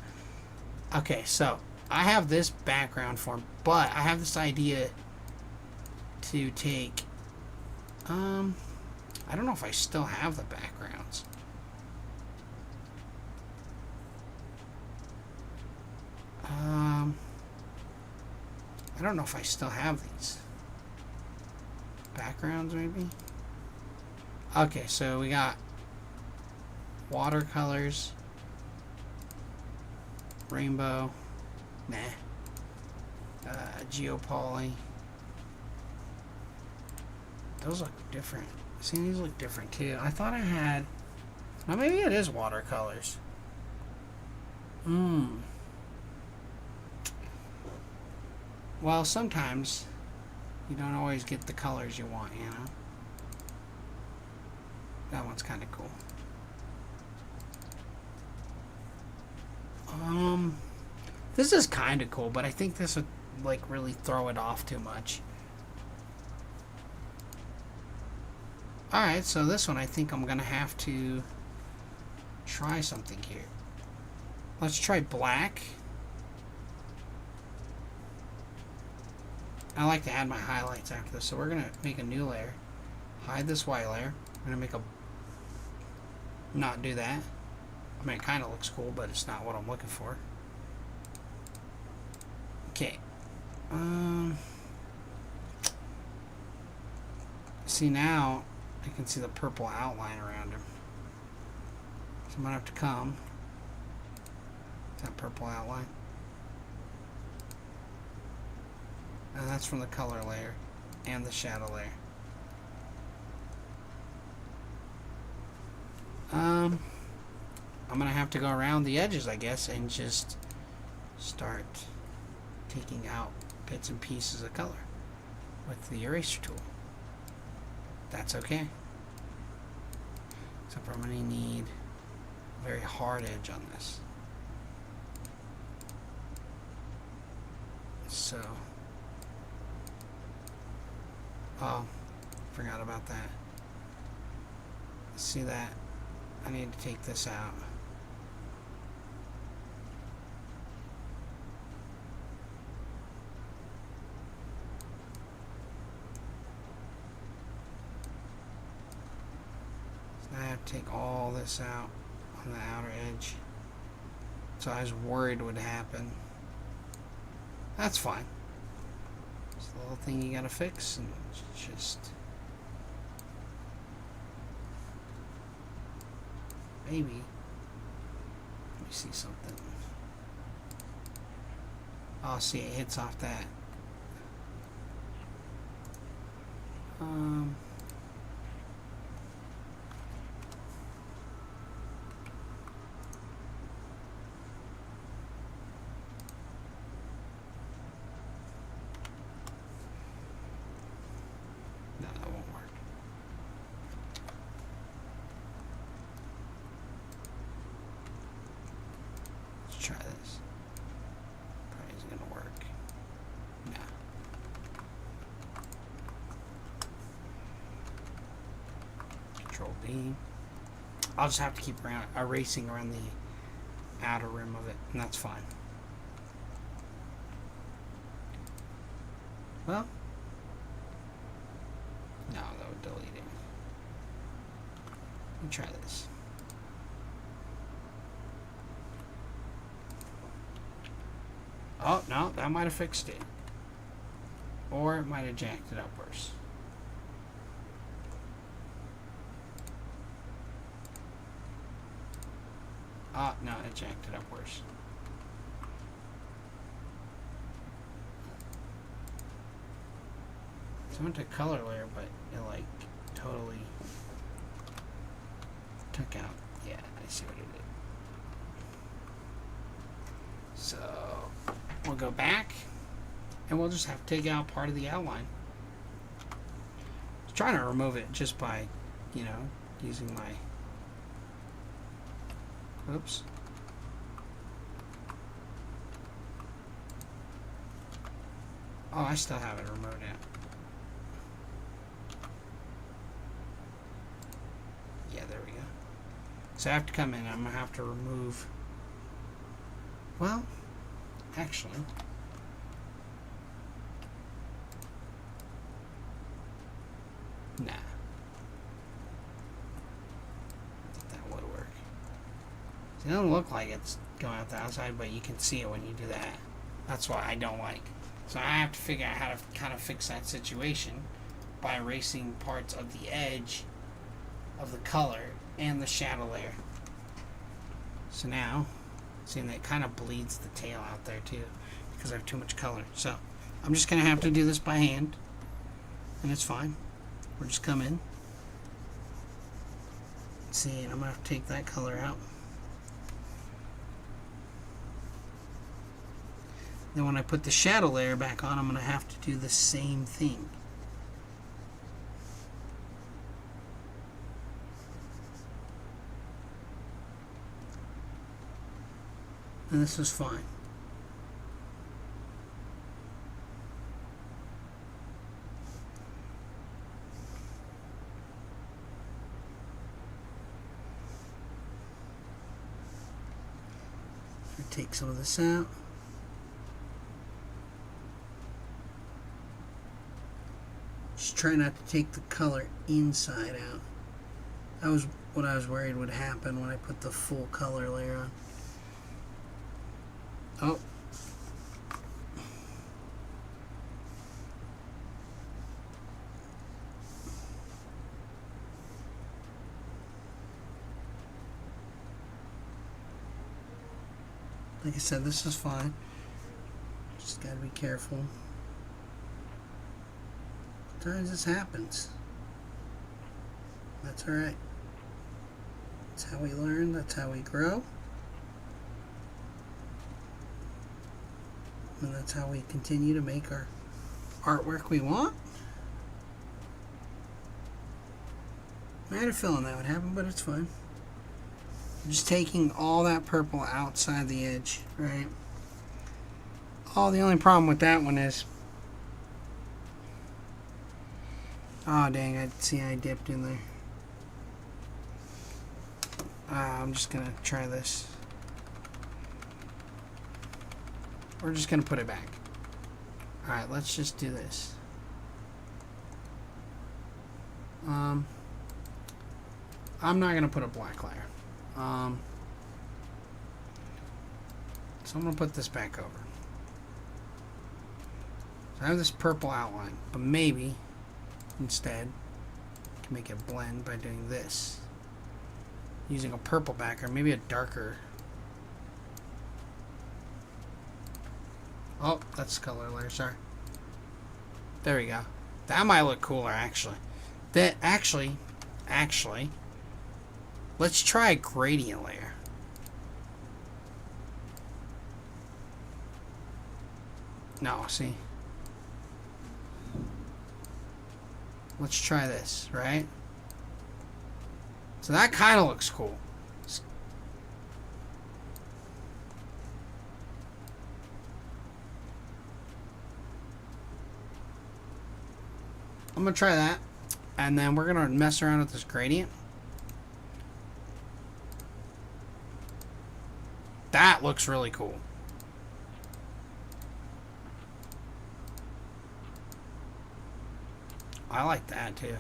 Okay, so I have this background form, but I have this idea to take, I don't know if I still have the backgrounds. I don't know if I still have these backgrounds, maybe. Okay, so we got watercolors, rainbow, nah, geopoly. Those look different. See, these look different too. I thought I had, no, maybe it is watercolors. Well, sometimes you don't always get the colors you want, you know? That one's kind of cool. This is kind of cool, but I think this would, like, really throw it off too much. Alright, so this one I think I'm gonna have to try something here. Let's try black. I like to add my highlights after this, so we're gonna make a new layer. Hide this white layer. I'm gonna make a... not do that. I mean, it kind of looks cool, but it's not what I'm looking for. Okay. See, now I can see the purple outline around him. So I'm gonna have to come. That purple outline. And that's from the color layer and the shadow layer. I'm gonna have to go around the edges, I guess, and just start taking out bits and pieces of color with the eraser tool. That's okay. Except I'm gonna need a very hard edge on this. So, oh, forgot about that. See that? I need to take this out. So I have to take all this out on the outer edge. So I was worried would happen. That's fine. It's the little thing you gotta fix, and just maybe. Let me see something. Oh, see, it hits off that. No, that won't work. Let's try this. Probably isn't gonna work. No. Control B. I'll just have to keep erasing around the outer rim of it, and that's fine. Well, no, that would delete it. Let me try this. Oh, no, that might have fixed it. Or it might have jacked it up worse. Oh, no, it jacked it up worse. So I went to color layer, but it like totally took out. Yeah, I see what it did. So we'll go back and we'll just have to take out part of the outline. I was trying to remove it just by, you know, using my... Oops. Oh, I still have it removed now. Yeah, there we go. So I have to come in. I'm going to have to remove... Well, actually... Nah. That would work. It doesn't look like it's going out the outside, but you can see it when you do that. That's what I don't like. So I have to figure out how to kind of fix that situation by erasing parts of the edge of the color and the shadow layer. So now, seeing that it kind of bleeds the tail out there too, because I have too much color. So I'm just going to have to do this by hand, and it's fine. We'll just come in. See, and I'm going to have to take that color out. Then when I put the shadow layer back on, I'm going to have to do the same thing. And this is fine. Take some of this out. Just try not to take the color inside out. That was what I was worried would happen when I put the full color layer on. Oh. Like I said, this is fine. Just gotta be careful. Sometimes this happens. That's alright. That's how we learn, that's how we grow. And that's how we continue to make our artwork we want. I had a feeling that would happen, but it's fine. I'm just taking all that purple outside the edge, right? Oh, the only problem with that one is... Oh, dang, I dipped in there. I'm just going to try this. We're just going to put it back. Alright, let's just do this. I'm not going to put a black layer. So I'm going to put this back over. So I have this purple outline, but maybe instead I can make it blend by doing this. Using a purple background, maybe a darker. Oh, that's the color layer, sorry. There we go. That might look cooler, actually. That actually, let's try a gradient layer. No, see. Let's try this, right? So that kind of looks cool. I'm going to try that. And then we're going to mess around with this gradient. That looks really cool. I like that too.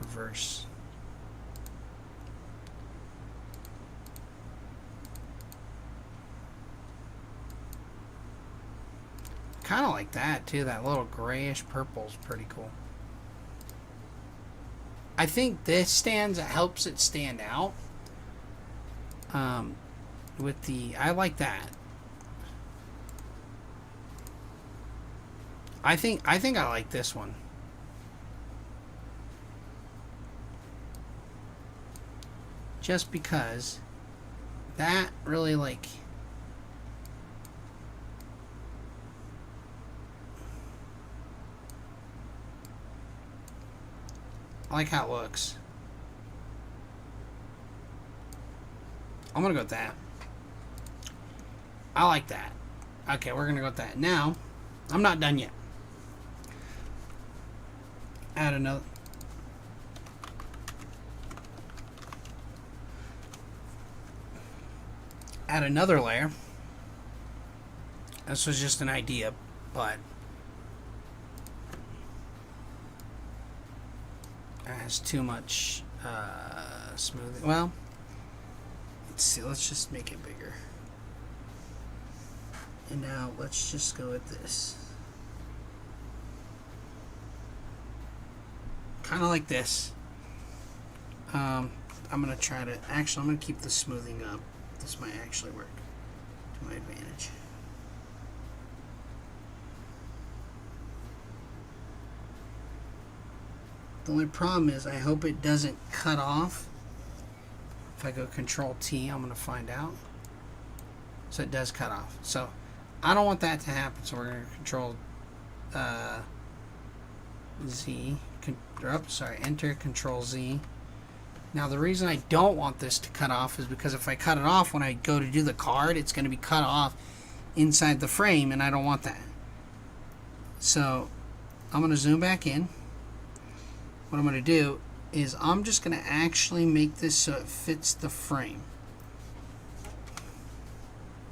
Reverse. Kind of like that too. That little grayish purple is pretty cool. I think this helps it stand out. With the, I like that. I think I like this one. Just because that really like I like how it looks. I'm gonna go with that. I like that. Okay, we're gonna go with that. Now, I'm not done yet. Add another. Add another layer. This was just an idea, but it has too much smoothing. Well, let's see. Let's just make it bigger. And now let's just go with this. Kind of like this. I'm going to try to... Actually, I'm going to keep the smoothing up. This might actually work to my advantage. The only problem is I hope it doesn't cut off. If I go Control T, I'm going to find out. So it does cut off. So I don't want that to happen. So we're going to control Z. Enter Control Z. Now the reason I don't want this to cut off is because if I cut it off when I go to do the card, it's going to be cut off inside the frame, and I don't want that. So I'm going to zoom back in. What I'm going to do is I'm just going to actually make this so it fits the frame.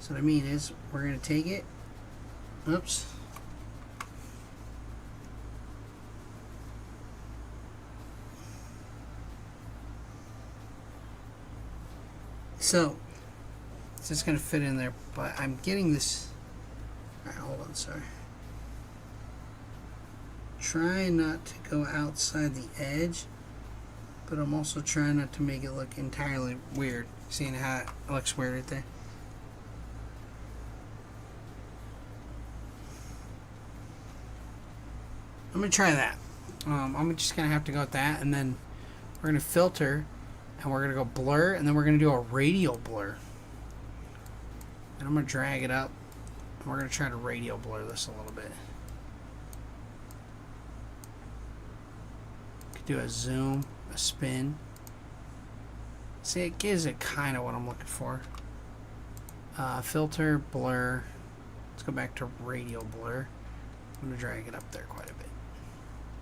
So what I mean is we're going to take it. Oops. So it's just going to fit in there, but I'm getting this. Alright, hold on, sorry. Trying not to go outside the edge, but I'm also trying not to make it look entirely weird. Seeing how it looks weird right there. I'm going to try that. I'm just going to have to go with that, and then we're going to filter, and we're going to go blur, and then we're going to do a radial blur. And I'm going to drag it up, and we're going to try to radial blur this a little bit. Could do a zoom, a spin. See, it gives it kind of what I'm looking for. Filter, blur. Let's go back to radial blur. I'm going to drag it up there quite a bit.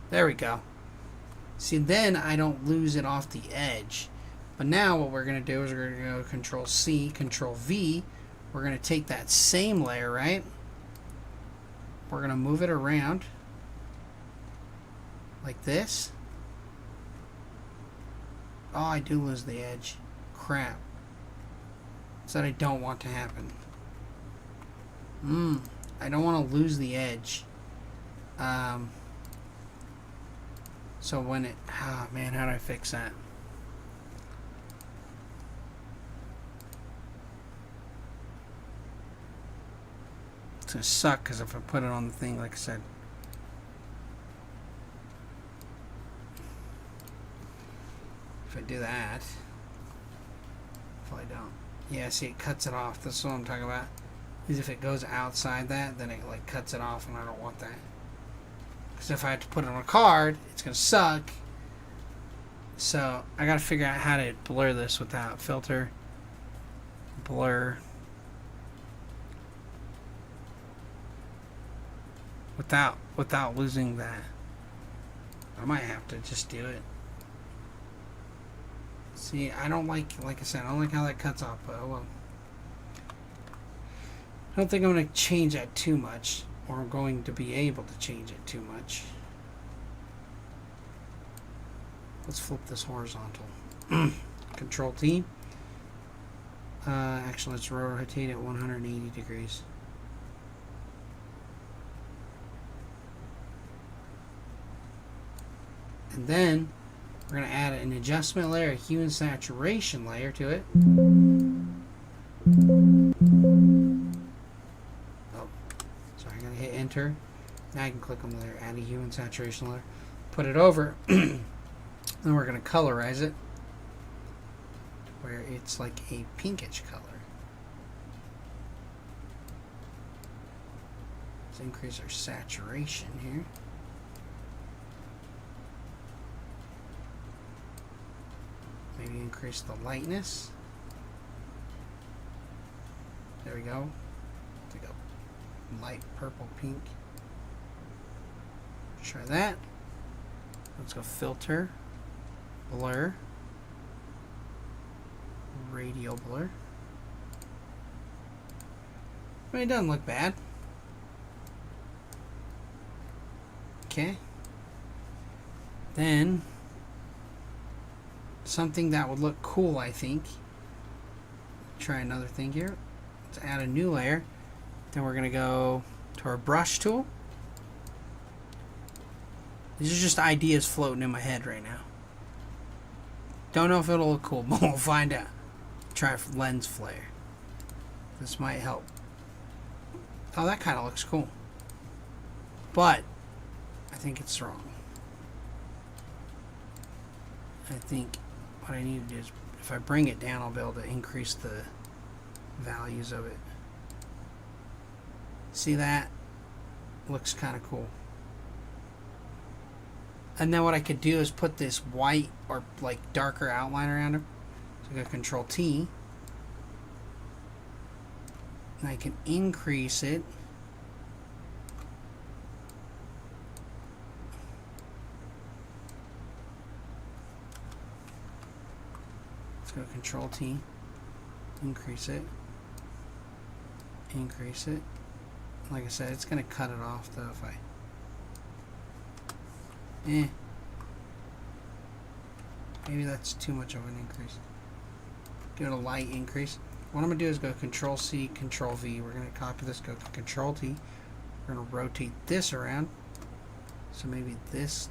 There we go. See, then I don't lose it off the edge. But now what we're going to do is we're going to go Control C, Control V. We're going to take that same layer, right? We're going to move it around like this. Oh, I do lose the edge. Crap. So that I don't want to happen. I don't want to lose the edge. So when it... Oh, man, how do I fix that? It's going to suck because if I put it on the thing, like I said... If I do that... If I don't... Yeah, see, it cuts it off. That's what I'm talking about. Is if it goes outside that, then it like cuts it off, and I don't want that. Because if I have to put it on a card, it's going to suck. So I got to figure out how to blur this without filter, blur, without losing that. I might have to just do it. See, I don't like I said, I don't like how that cuts off, but oh well. I don't think I'm going to change that too much, or I'm going to be able to change it too much. Let's flip this horizontal. Control T. Actually, let's rotate it 180 degrees. And then we're going to add an adjustment layer, a hue and saturation layer to it. Oh, so I'm going to hit enter. Now I can click on the layer, add a hue and saturation layer, put it over. Then we're going to colorize it where it's like a pinkish color. Let's increase our saturation here. Maybe increase the lightness. There we go. Take a light purple pink. Try that. Let's go filter, blur, radial blur. I mean, it doesn't look bad. Okay. Then something that would look cool, I think. Try another thing here. Let's add a new layer. Then we're going to go to our brush tool. These are just ideas floating in my head right now. Don't know if it'll look cool, but we'll find out. Try lens flare. This might help. Oh, that kind of looks cool. But I think it's wrong. I think what I need to do is, if I bring it down, I'll be able to increase the values of it. See that? Looks kind of cool. And then what I could do is put this white or like darker outline around him. So I go Control T. And I can increase it. Let's go Control T. Increase it. Increase it. Like I said, it's going to cut it off though if I... Maybe that's too much of an increase. Give it a light increase. What I'm going to do is go Control C, Control V. We're going to copy this, go Control T. We're going to rotate this around. So maybe this.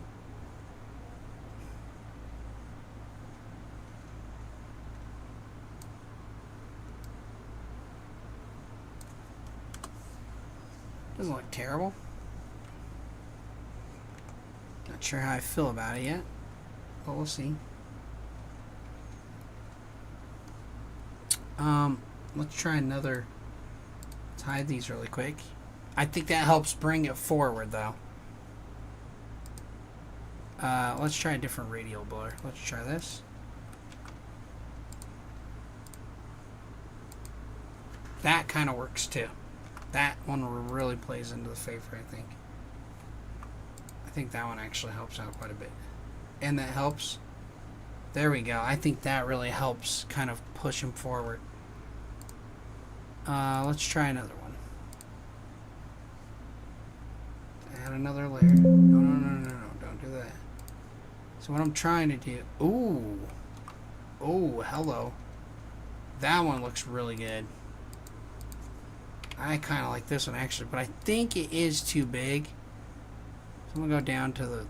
Doesn't look terrible. Not sure how I feel about it yet, but we'll see. Let's try another. Let's hide these really quick. I think that helps bring it forward though. Let's try a different radial blur. Let's try this. That kind of works too. That one really plays into the favor, I think. I think that one actually helps out quite a bit. And that helps. There we go. I think that really helps kind of push him forward. Let's try another one. Add another layer. No. Don't do that. So what I'm trying to do... Ooh. Oh, hello. That one looks really good. I kind of like this one actually, but I think it is too big. So I'm going to go down to the...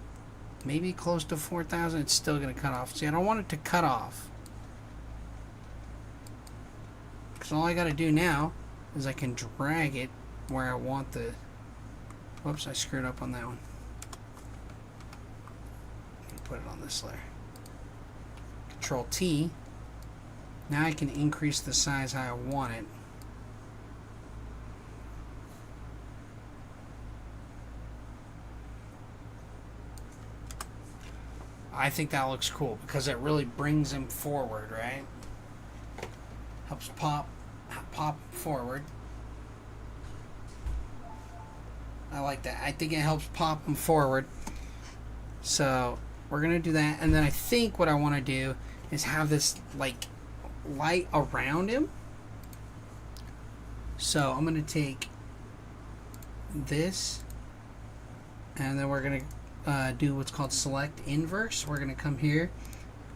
Maybe close to 4,000. It's still going to cut off. See, I don't want it to cut off. Because all I got to do now is I can drag it where I want the... Whoops, I screwed up on that one. Put it on this layer. Control T. Now I can increase the size how I want it. I think that looks cool because it really brings him forward, right? Helps pop forward. I like that. I think it helps pop him forward. So we're gonna do that, and then I think what I want to do is have this like light around him. So I'm gonna take this, and then we're gonna do what's called select inverse. We're gonna come here.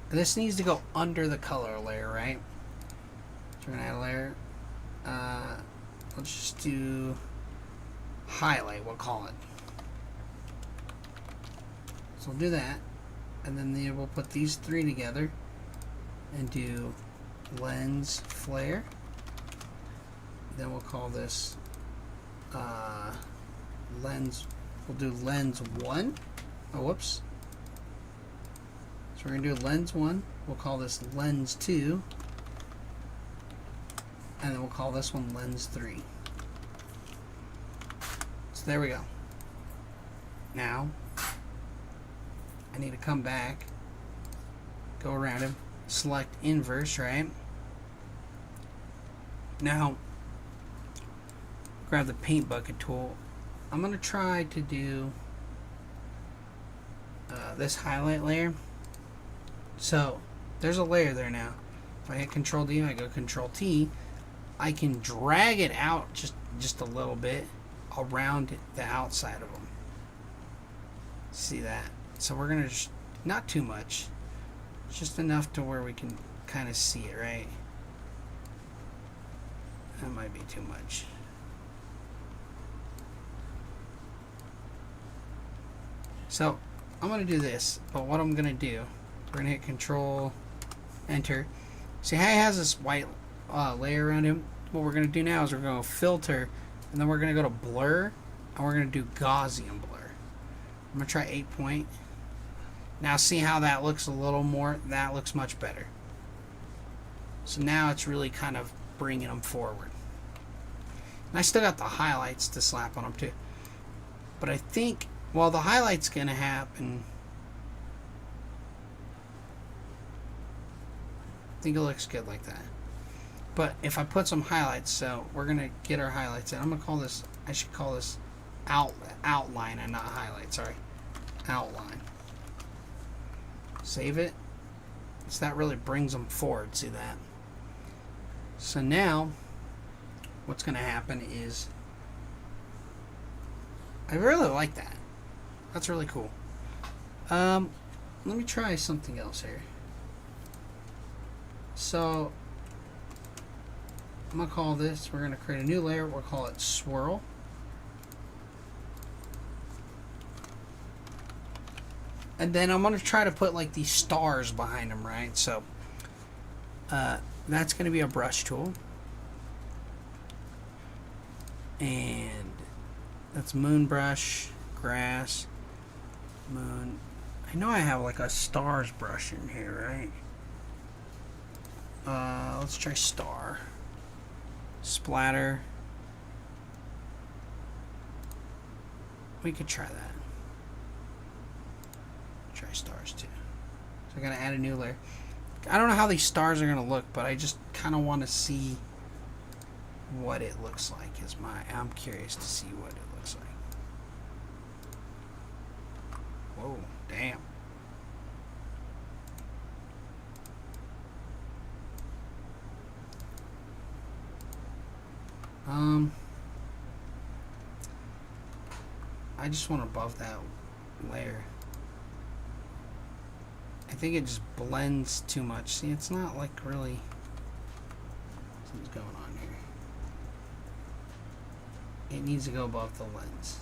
This needs to go under the color layer, right? So we're gonna add a layer. Let's just do highlight, we'll call it. So we'll do that, and then we'll put these three together and do lens flare. Then we'll call this lens. We'll do lens 1. Oh, whoops. So we're going to do lens 1. We'll call this lens 2. And then we'll call this one lens 3. So there we go. Now, I need to come back, go around him, select inverse, right? Now, grab the paint bucket tool. I'm going to try to do this highlight layer. So there's a layer there now. If I hit Control D and I go Control T, I can drag it out just a little bit around the outside of them. See that? So we're going to, not too much, just enough to where we can kind of see it, right? That might be too much. So I'm going to do this, but what I'm going to do, we're going to hit Control Enter. See how he has this white layer around him? What we're going to do now is we're going to filter, and then we're going to go to blur, and we're going to do Gaussian blur. I'm going to try 8 point. Now see how that looks a little more? That looks much better. So now it's really kind of bringing them forward. And I still got the highlights to slap on them too. But I think, well, the highlight's going to happen. I think it looks good like that. But if I put some highlights, so we're going to get our highlights in. I'm going to call this, I should call this outline and not highlight, sorry. Outline. Save it. So that really brings them forward, see that? So now, what's going to happen is, I really like that. That's really cool. Let me try something else here. So, I'm going to call this, we're going to create a new layer, we'll call it swirl. And then I'm going to try to put like these stars behind them, right? So, that's going to be a brush tool. And that's moon brush, grass, moon. I know I have like a stars brush in here, right? Let's try star. Splatter. We could try that. Try stars too. So I'm going to add a new layer. I don't know how these stars are going to look, but I just kind of want to see what it looks like. I'm curious to see what it looks like. Whoa, damn. I just want above that layer. I think it just blends too much. See, it's not like really something's going on here. It needs to go above the lens.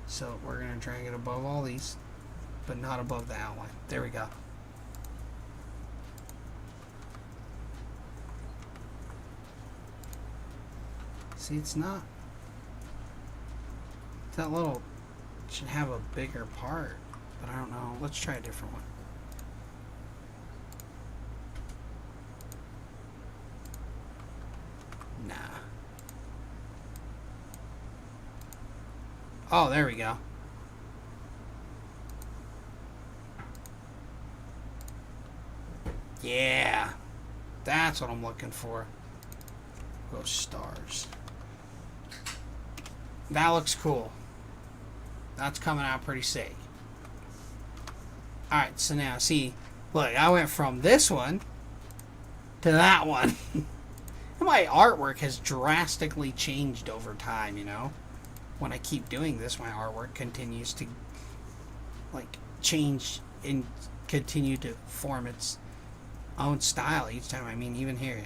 So we're going to drag it above all these, but not above the outline. There we go. See, it's not. That little should have a bigger part, but I don't know. Let's try a different one. Nah. Oh, there we go. Yeah. That's what I'm looking for. Those stars. That looks cool. That's coming out pretty sick. Alright, so now, see, look, I went from this one to that one. My artwork has drastically changed over time, you know? When I keep doing this, my artwork continues to, like, change and continue to form its own style each time. I mean, even here,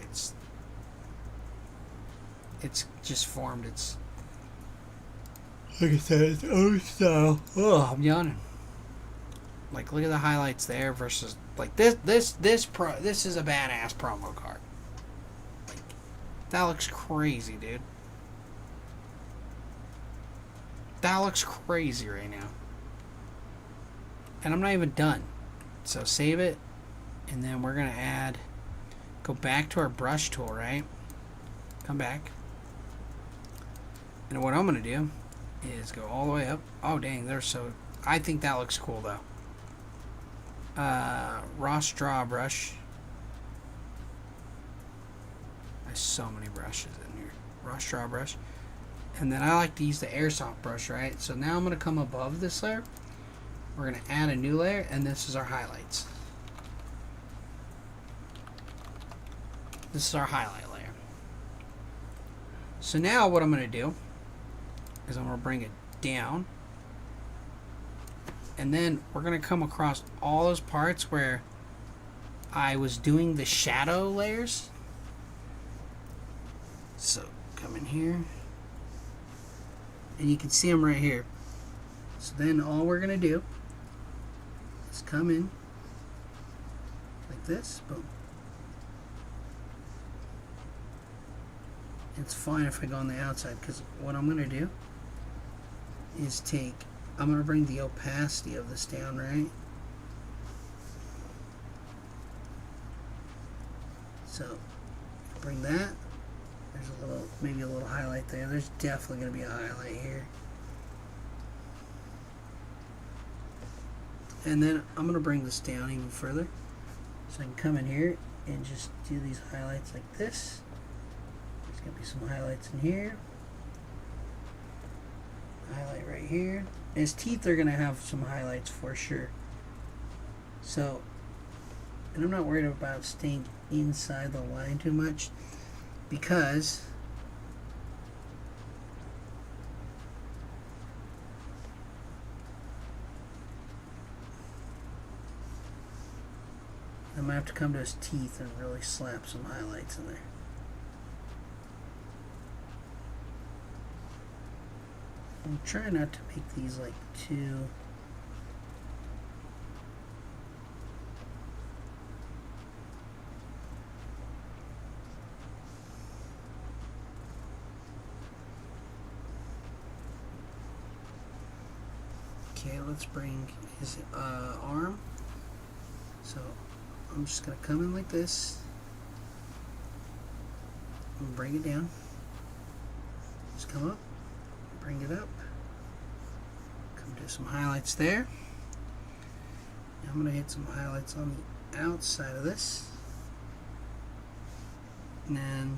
it's just formed its, like I said, its own style. Oh, I'm yawning. Like, look at the highlights there versus, like, this is a badass promo card. Like, that looks crazy, dude. That looks crazy right now. And I'm not even done. So save it. And then we're going to go back to our brush tool, right? Come back. And what I'm going to do is go all the way up. Oh, dang, I think that looks cool, though. Raw straw brush. There's so many brushes in here. Raw straw brush. And then I like to use the airsoft brush, right? So now I'm going to come above this layer. We're going to add a new layer, and this is our highlights. This is our highlight layer. So now what I'm going to do is I'm going to bring it down. And then we're going to come across all those parts where I was doing the shadow layers. So come in here. And you can see them right here. So then all we're going to do is come in like this. Boom. It's fine if I go on the outside, because what I'm going to do is I'm going to bring the opacity of this down, right? So bring that, There's a little, maybe a little highlight there. There's definitely going to be a highlight here. And then I'm going to bring this down even further. So I can come in here and just do these highlights like this. There's going to be some highlights in here. Highlight right here. And his teeth are going to have some highlights for sure. So, and I'm not worried about staying inside the line too much because I'm going to have to come to his teeth and really slap some highlights in there. I'm trying not to make these like too... Okay, let's bring his arm. So I'm just going to come in like this and bring it down. Just come up, bring it up, come do some highlights there. Now I'm going to hit some highlights on the outside of this. And then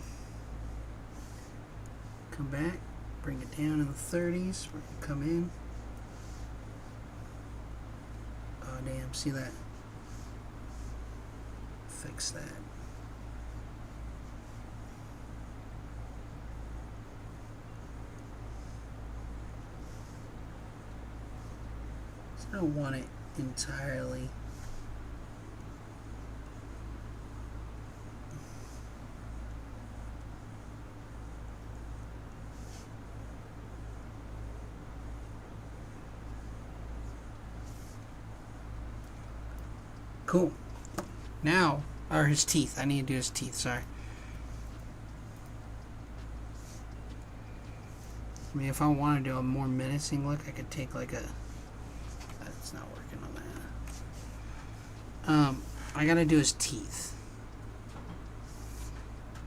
come back, bring it down in the 30s. We're going to come in. Oh damn, see that? Fix that. So I don't want it entirely. Cool. Now, or his teeth. I need to do his teeth, sorry. I mean, if I want to do a more menacing look, I could take like a... That's not working on that. I gotta do his teeth.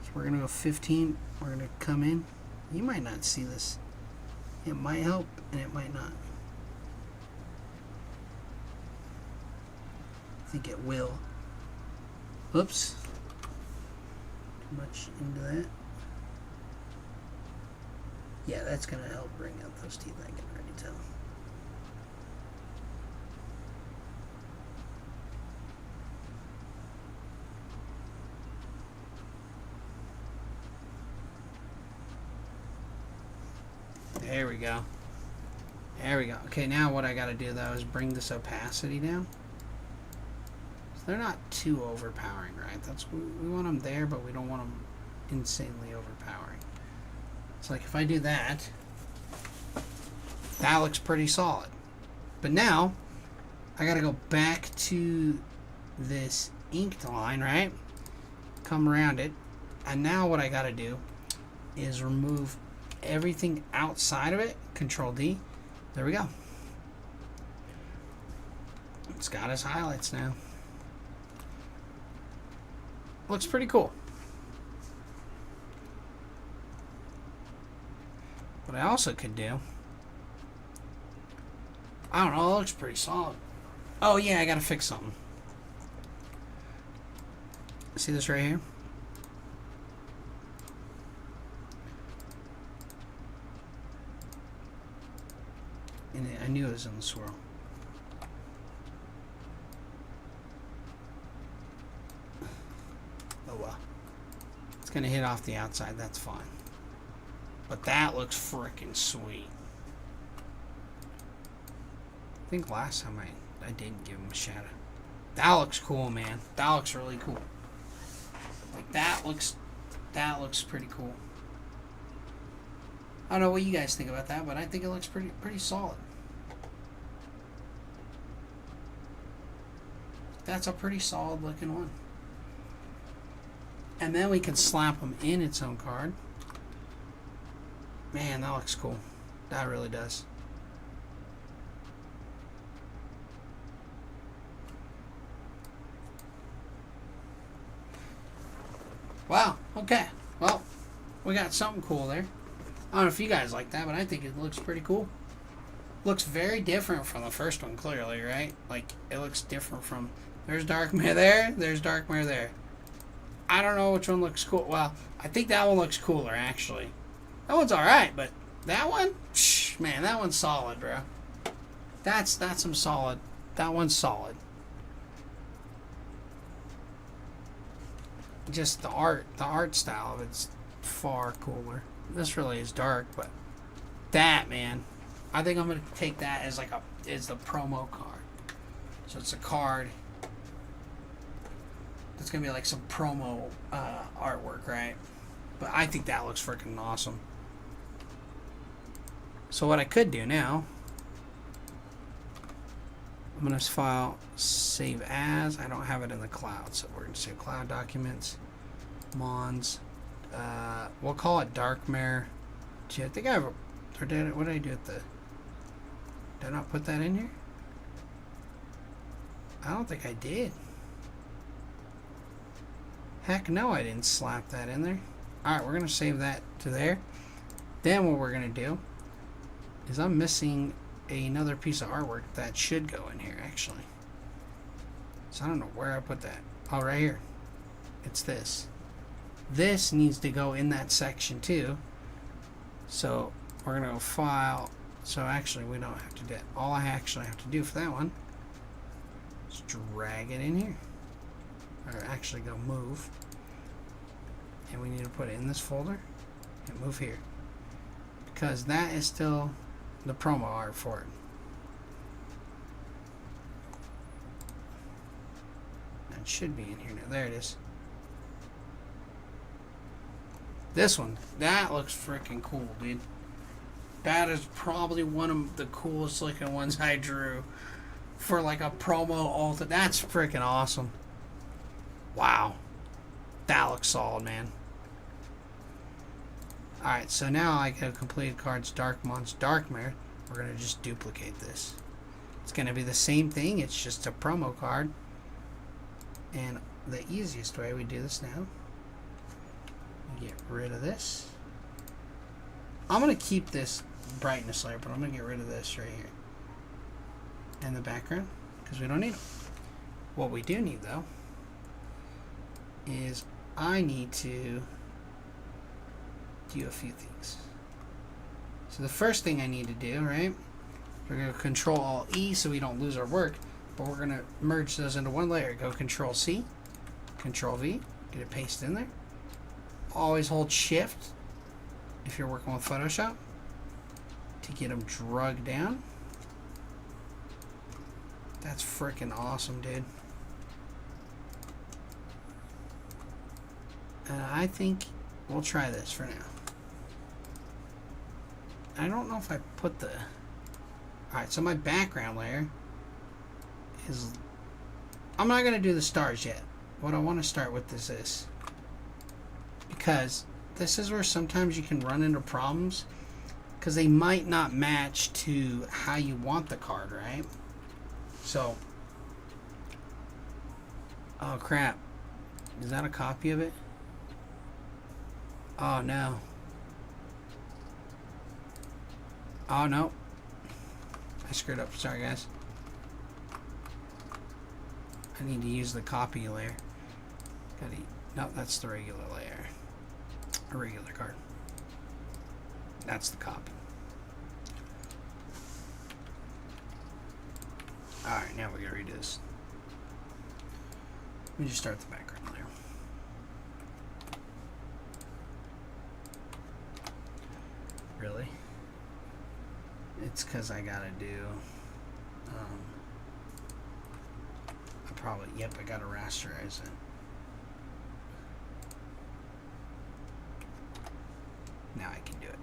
So we're gonna go 15. We're gonna come in. You might not see this. It might help, and it might not. I think it will. Oops. Too much into that. Yeah, that's going to help bring out those teeth, I can already tell. There we go. There we go. Okay, now what I got to do, though, is bring this opacity down. They're not too overpowering, right? We want them there, but we don't want them insanely overpowering. It's like if I do that, that looks pretty solid. But now, I gotta go back to this inked line, right? Come around it. And now what I gotta do is remove everything outside of it. Control D. There we go. It's got his highlights now. Looks pretty cool. What I also could do, I don't know, it looks pretty solid. Oh yeah, I gotta fix something. See this right here? And I knew it was in the swirl. Oh well. It's gonna hit off the outside, that's fine. But that looks freaking sweet. I think last time I didn't give him a shadow. That looks cool, man. That looks really cool. Like that looks pretty cool. I don't know what you guys think about that, but I think it looks pretty solid. That's a pretty solid looking one. And then we can slap them in its own card. Man, that looks cool. That really does. Wow, okay. Well, we We got something cool there. I don't know if you guys like that, but I think it looks pretty cool. Looks very different from the first one, clearly, right? Like, it looks different from... There's Darkmare there. There's Darkmare there. I don't know which one looks cool. Well, I think that one looks cooler, actually. That one's alright, but that one? Psh, man, that one's solid, bro. That's some solid. That one's solid. Just the art style of it's far cooler. This really is dark, but that, man, I think I'm gonna take that as like as the promo card. So it's a card. It's gonna be like some promo artwork, right? But I think that looks freaking awesome. So what I could do now, I'm gonna file save as. I don't have it in the cloud, so we're gonna say cloud documents, Mons. We'll call it Darkmare. Gee, I think I have a. What did I do with the? Did I not put that in here? I don't think I did. Heck no, I didn't slap that in there. Alright, we're going to save that to there. Then what we're going to do is I'm missing another piece of artwork that should go in here, actually. So I don't know where I put that. Oh, right here. It's this. This needs to go in that section too. So we're going to go file. So actually we don't have to do it. All I actually have to do for that one is drag it in here. Or actually go move. And we need to put it in this folder and move here. Because that is still the promo art for it. That should be in here now. There it is. This one, that looks freaking cool, dude. That is probably one of the coolest looking ones I drew for like a promo altar. That's freaking awesome. Wow. That looks solid, man. Alright, so now I have completed cards Darkmare. We're going to just duplicate this. It's going to be the same thing. It's just a promo card. And the easiest way we do this now, get rid of this. I'm going to keep this brightness layer, but I'm going to get rid of this right here. And the background, because we don't need it. What we do need, though, is I need to do a few things. So the first thing I need to do, right, we're going to Control Alt E so we don't lose our work, but we're going to merge those into one layer. Go Control C, Control V, get it pasted in there. Always hold Shift if you're working with Photoshop to get them drugged down. That's freaking awesome, dude. And I think we'll try this for now. I don't know if I put the... Alright, so my background layer is... I'm not going to do the stars yet. What I want to start with is this. Because this is where sometimes you can run into problems. Because they might not match to how you want the card, right? So... Oh, crap. Is that a copy of it? Oh, no. Oh, no. I screwed up. Sorry, guys. I need to use the copy layer. No, that's the regular layer. A regular card. That's the copy. Alright, now we gotta redo this. Let me just start the background layer. Really? It's because I gotta do I gotta rasterize it. Now I can do it.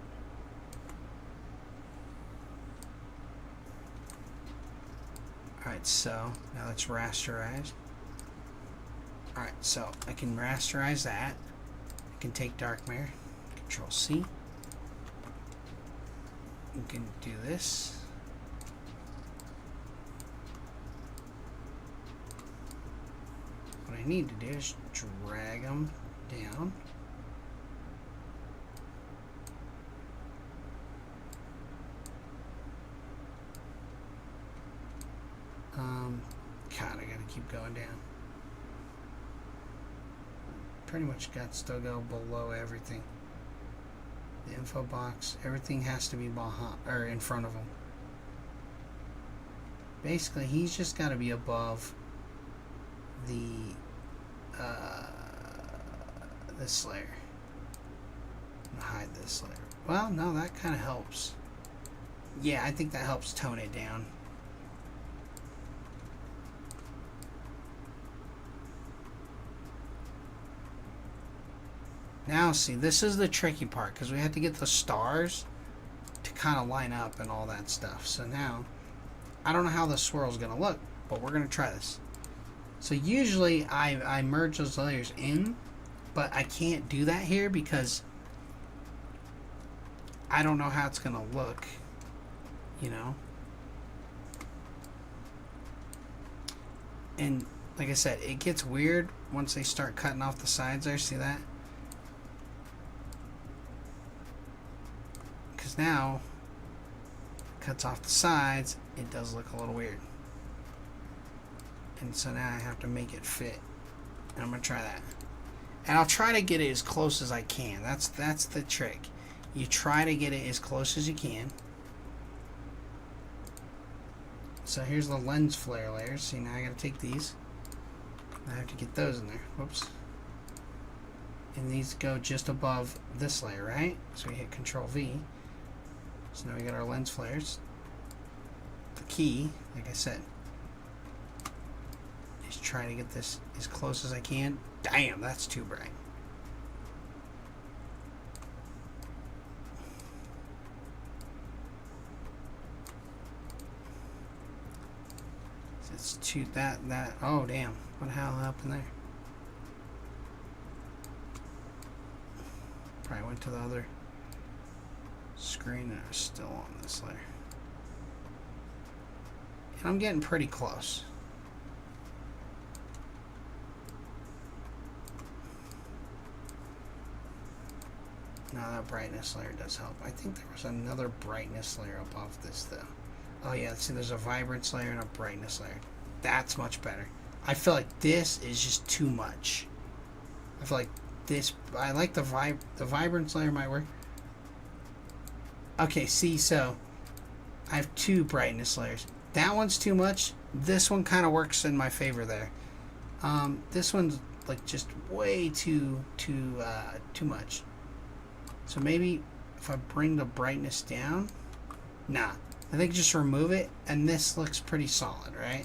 Alright, so now let's rasterize. Alright, so I can rasterize that. I can take Darkmare, Control C. We can do this. What I need to do is drag them down. keep going down. Pretty much got to still go below everything. The info box, everything has to be behind or in front of him. Basically, he's just got to be above the this layer. I'm gonna hide this layer. Well, no, that kind of helps. Yeah, I think that helps tone it down. Now, see, this is the tricky part because we have to get the stars to kind of line up and all that stuff. So now, I don't know how the swirl is going to look, but we're going to try this. So usually I merge those layers in, but I can't do that here because I don't know how it's going to look, you know. And like I said, it gets weird once they start cutting off the sides there. See that? Because now cuts off the sides, it does look a little weird. And so now I have to make it fit. And I'm going to try that. And I'll try to get it as close as I can. That's the trick. You try to get it as close as you can. So here's the lens flare layers. See, now I got to take these. I have to get those in there. Whoops. And these go just above this layer, right? So we hit Control V. So now we got our lens flares. The key, like I said, is try to get this as close as I can. Damn, that's too bright. It's too that oh damn, what the hell happened there? Probably went to the other screen and I was still on this layer. And I'm getting pretty close. Now that brightness layer does help. I think there was another brightness layer above this though. Oh yeah, see there's a vibrance layer and a brightness layer. That's much better. I feel like this is just too much. I feel like this, I like the vibrance layer might work. Okay, see, so I have two brightness layers. That one's too much. This one kind of works in my favor there. This one's like just way too much. So maybe if I bring the brightness down, nah, I think just remove it, and this looks pretty solid, right?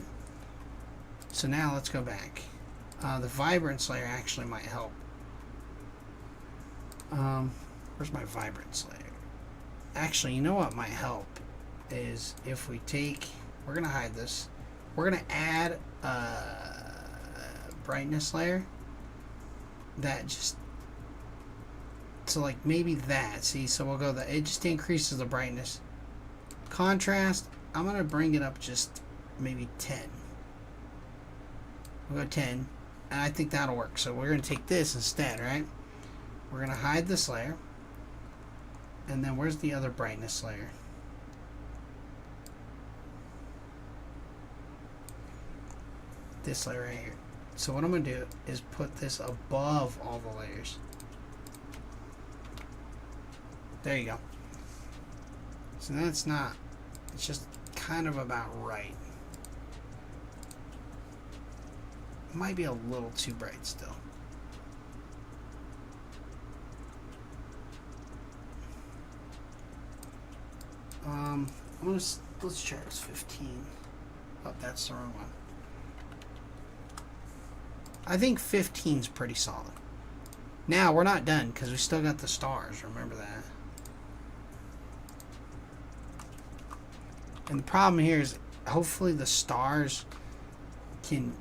So now let's go back. The vibrance layer actually might help. Where's my vibrance layer? Actually, you know what might help is if we take, we're gonna hide this. We're gonna add a brightness layer that just, so like maybe that, see, so we'll go that, it just increases the brightness. Contrast, I'm gonna bring it up just maybe 10. We'll go 10, and I think that'll work. So we're gonna take this instead, right? We're gonna hide this layer, and then where's the other brightness layer? This layer right here. So what I'm gonna do is put this above all the layers. There you go. So that's not, it's just kind of about right. Might be a little too bright still. Let's try this 15. Oh, that's the wrong one. I think 15 is pretty solid. Now we're not done because we still got the stars. Remember that. And the problem here is hopefully the stars can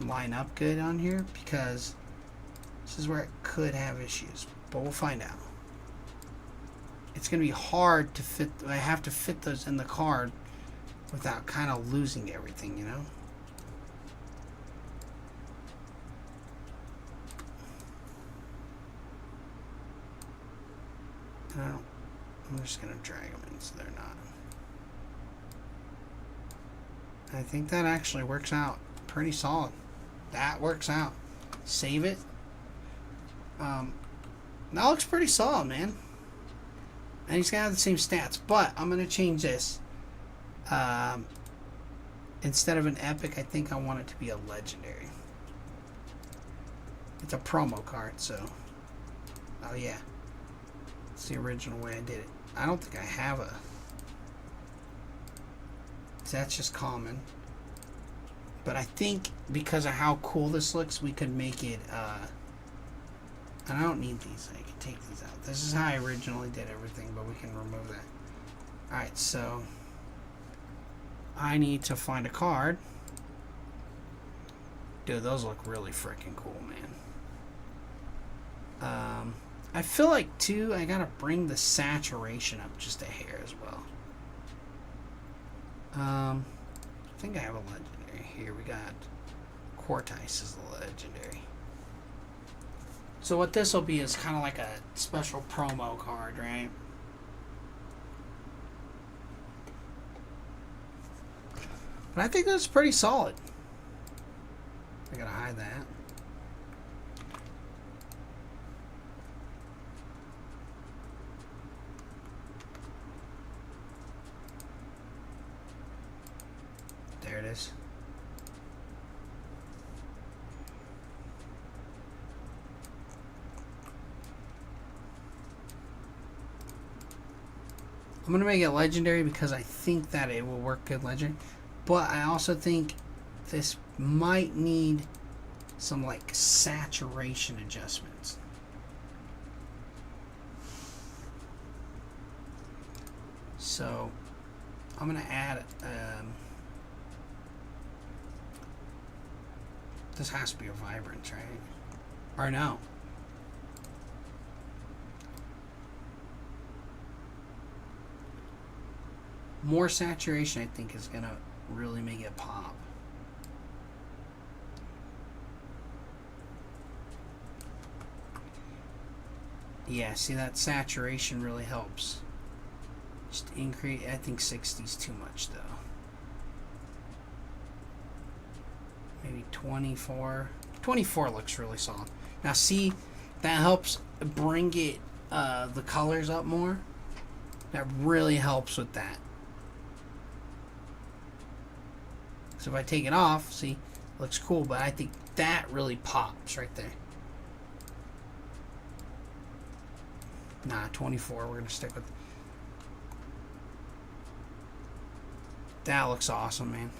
line up good on here, because this is where it could have issues, but we'll find out. It's going to be hard to fit. I have to fit those in the card without kind of losing everything, you know? And I'm just going to drag them in so they're not. I think that actually works out pretty solid. That works out. Save it. That looks pretty solid, man. And he's gonna have the same stats, but I'm gonna change this. Instead of an epic, I think I want it to be a legendary. It's a promo card, so. Oh yeah. It's the original way I did it. I don't think I have a. That's just common. But I think because of how cool this looks, we could make it. And I don't need these. I can take these out. This is how I originally did everything, but we can remove that. Alright, so I need to find a card. Dude, those look really freaking cool, man. I feel like, too, I gotta bring the saturation up just a hair as well. I think I have a legendary. Here we got Quartice is the legendary. So what this will be is kind of like a special promo card, right? But I think that's pretty solid. I gotta hide that. There it is. I'm going to make it legendary because I think that it will work good legend. But I also think this might need some like saturation adjustments. So I'm going to add this has to be a vibrance, right? Or no. More saturation, I think, is going to really make it pop. Yeah, see, that saturation really helps. Just increase. I think 60 is too much, though. Maybe 24. 24 looks really solid. Now, see, that helps bring it the colors up more. That really helps with that. So if I take it off, see, it looks cool, but I think that really pops right there. Nah, 24, we're going to stick with. That looks awesome, man.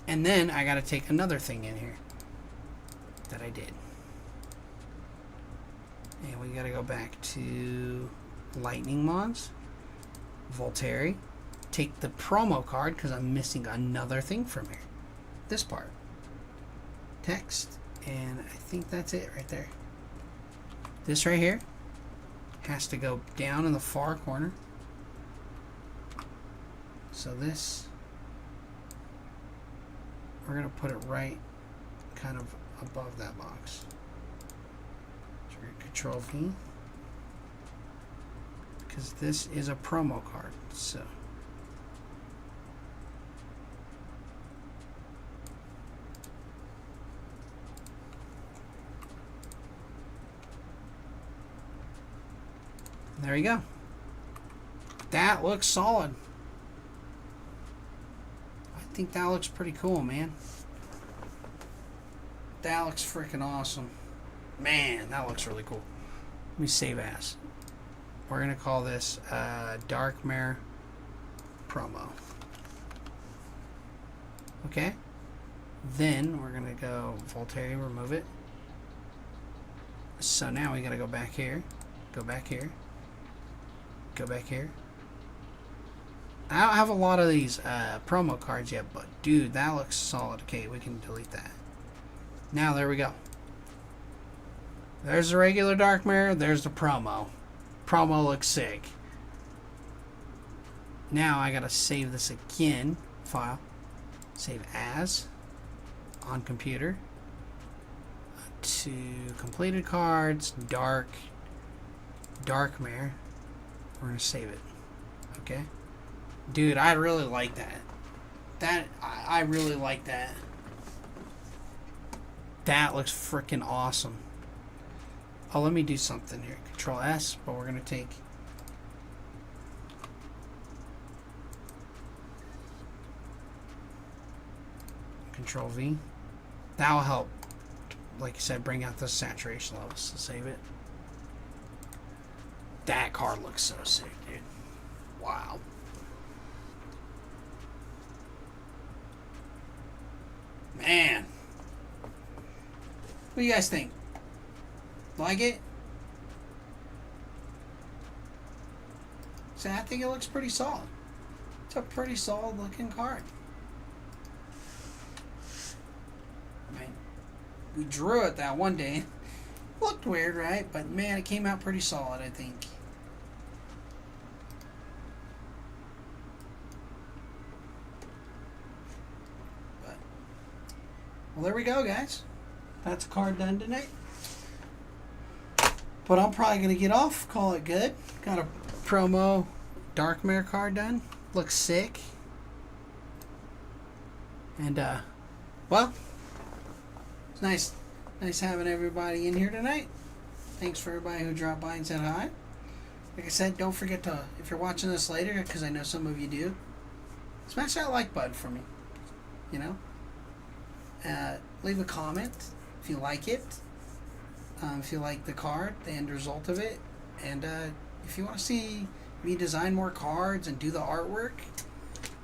And then I got to take another thing in here that I did. And we got to go back to lightning mods, Voltairy. Take the promo card because I'm missing another thing from here. This part. Text. And I think that's it right there. This right here has to go down in the far corner. So this, we're going to put it right kind of above that box. So we're going to Control V. Because this is a promo card. So. There you go. That looks solid. I think that looks pretty cool, man. That looks freaking awesome. Man, that looks really cool. Let me save as. We're going to call this Darkmare Promo. Okay. Then we're going to go Voltairy, remove it. So now we got to go back here. Go back here. Go back here. I don't have a lot of these promo cards yet, but dude, that looks solid. Okay, we can delete that. Now, there we go. There's the regular Darkmare. There's the promo. Promo looks sick. Now, I gotta save this again. File. Save as. On computer. To completed cards. Darkmare. We're going to save it. Okay? Dude, I really like that. That, I really like that. That looks freaking awesome. Oh, let me do something here. Control S, but we're going to take... Control V. That'll help, like I said, bring out the saturation levels to save it. That card looks so sick, dude. Wow. Man. What do you guys think? Like it? So I think it looks pretty solid. It's a pretty solid looking card. I mean, we drew it that one day. Looked weird, right? But man, it came out pretty solid, I think. But, well, there we go, guys. That's a card done tonight. But I'm probably going to get off, call it good. Got a promo Darkmare card done. Looks sick. And, well, it's nice having everybody in here tonight. Thanks for everybody who dropped by and said hi. Like I said, don't forget to, if you're watching this later, because I know some of you do, smash that like button for me. You know? Leave a comment if you like it. If you like the card, the end result of it. And if you want to see me design more cards and do the artwork,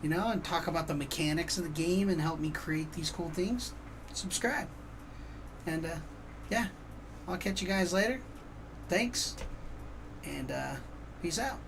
you know, and talk about the mechanics of the game and help me create these cool things, subscribe. And yeah, I'll catch you guys later. Thanks. And peace out.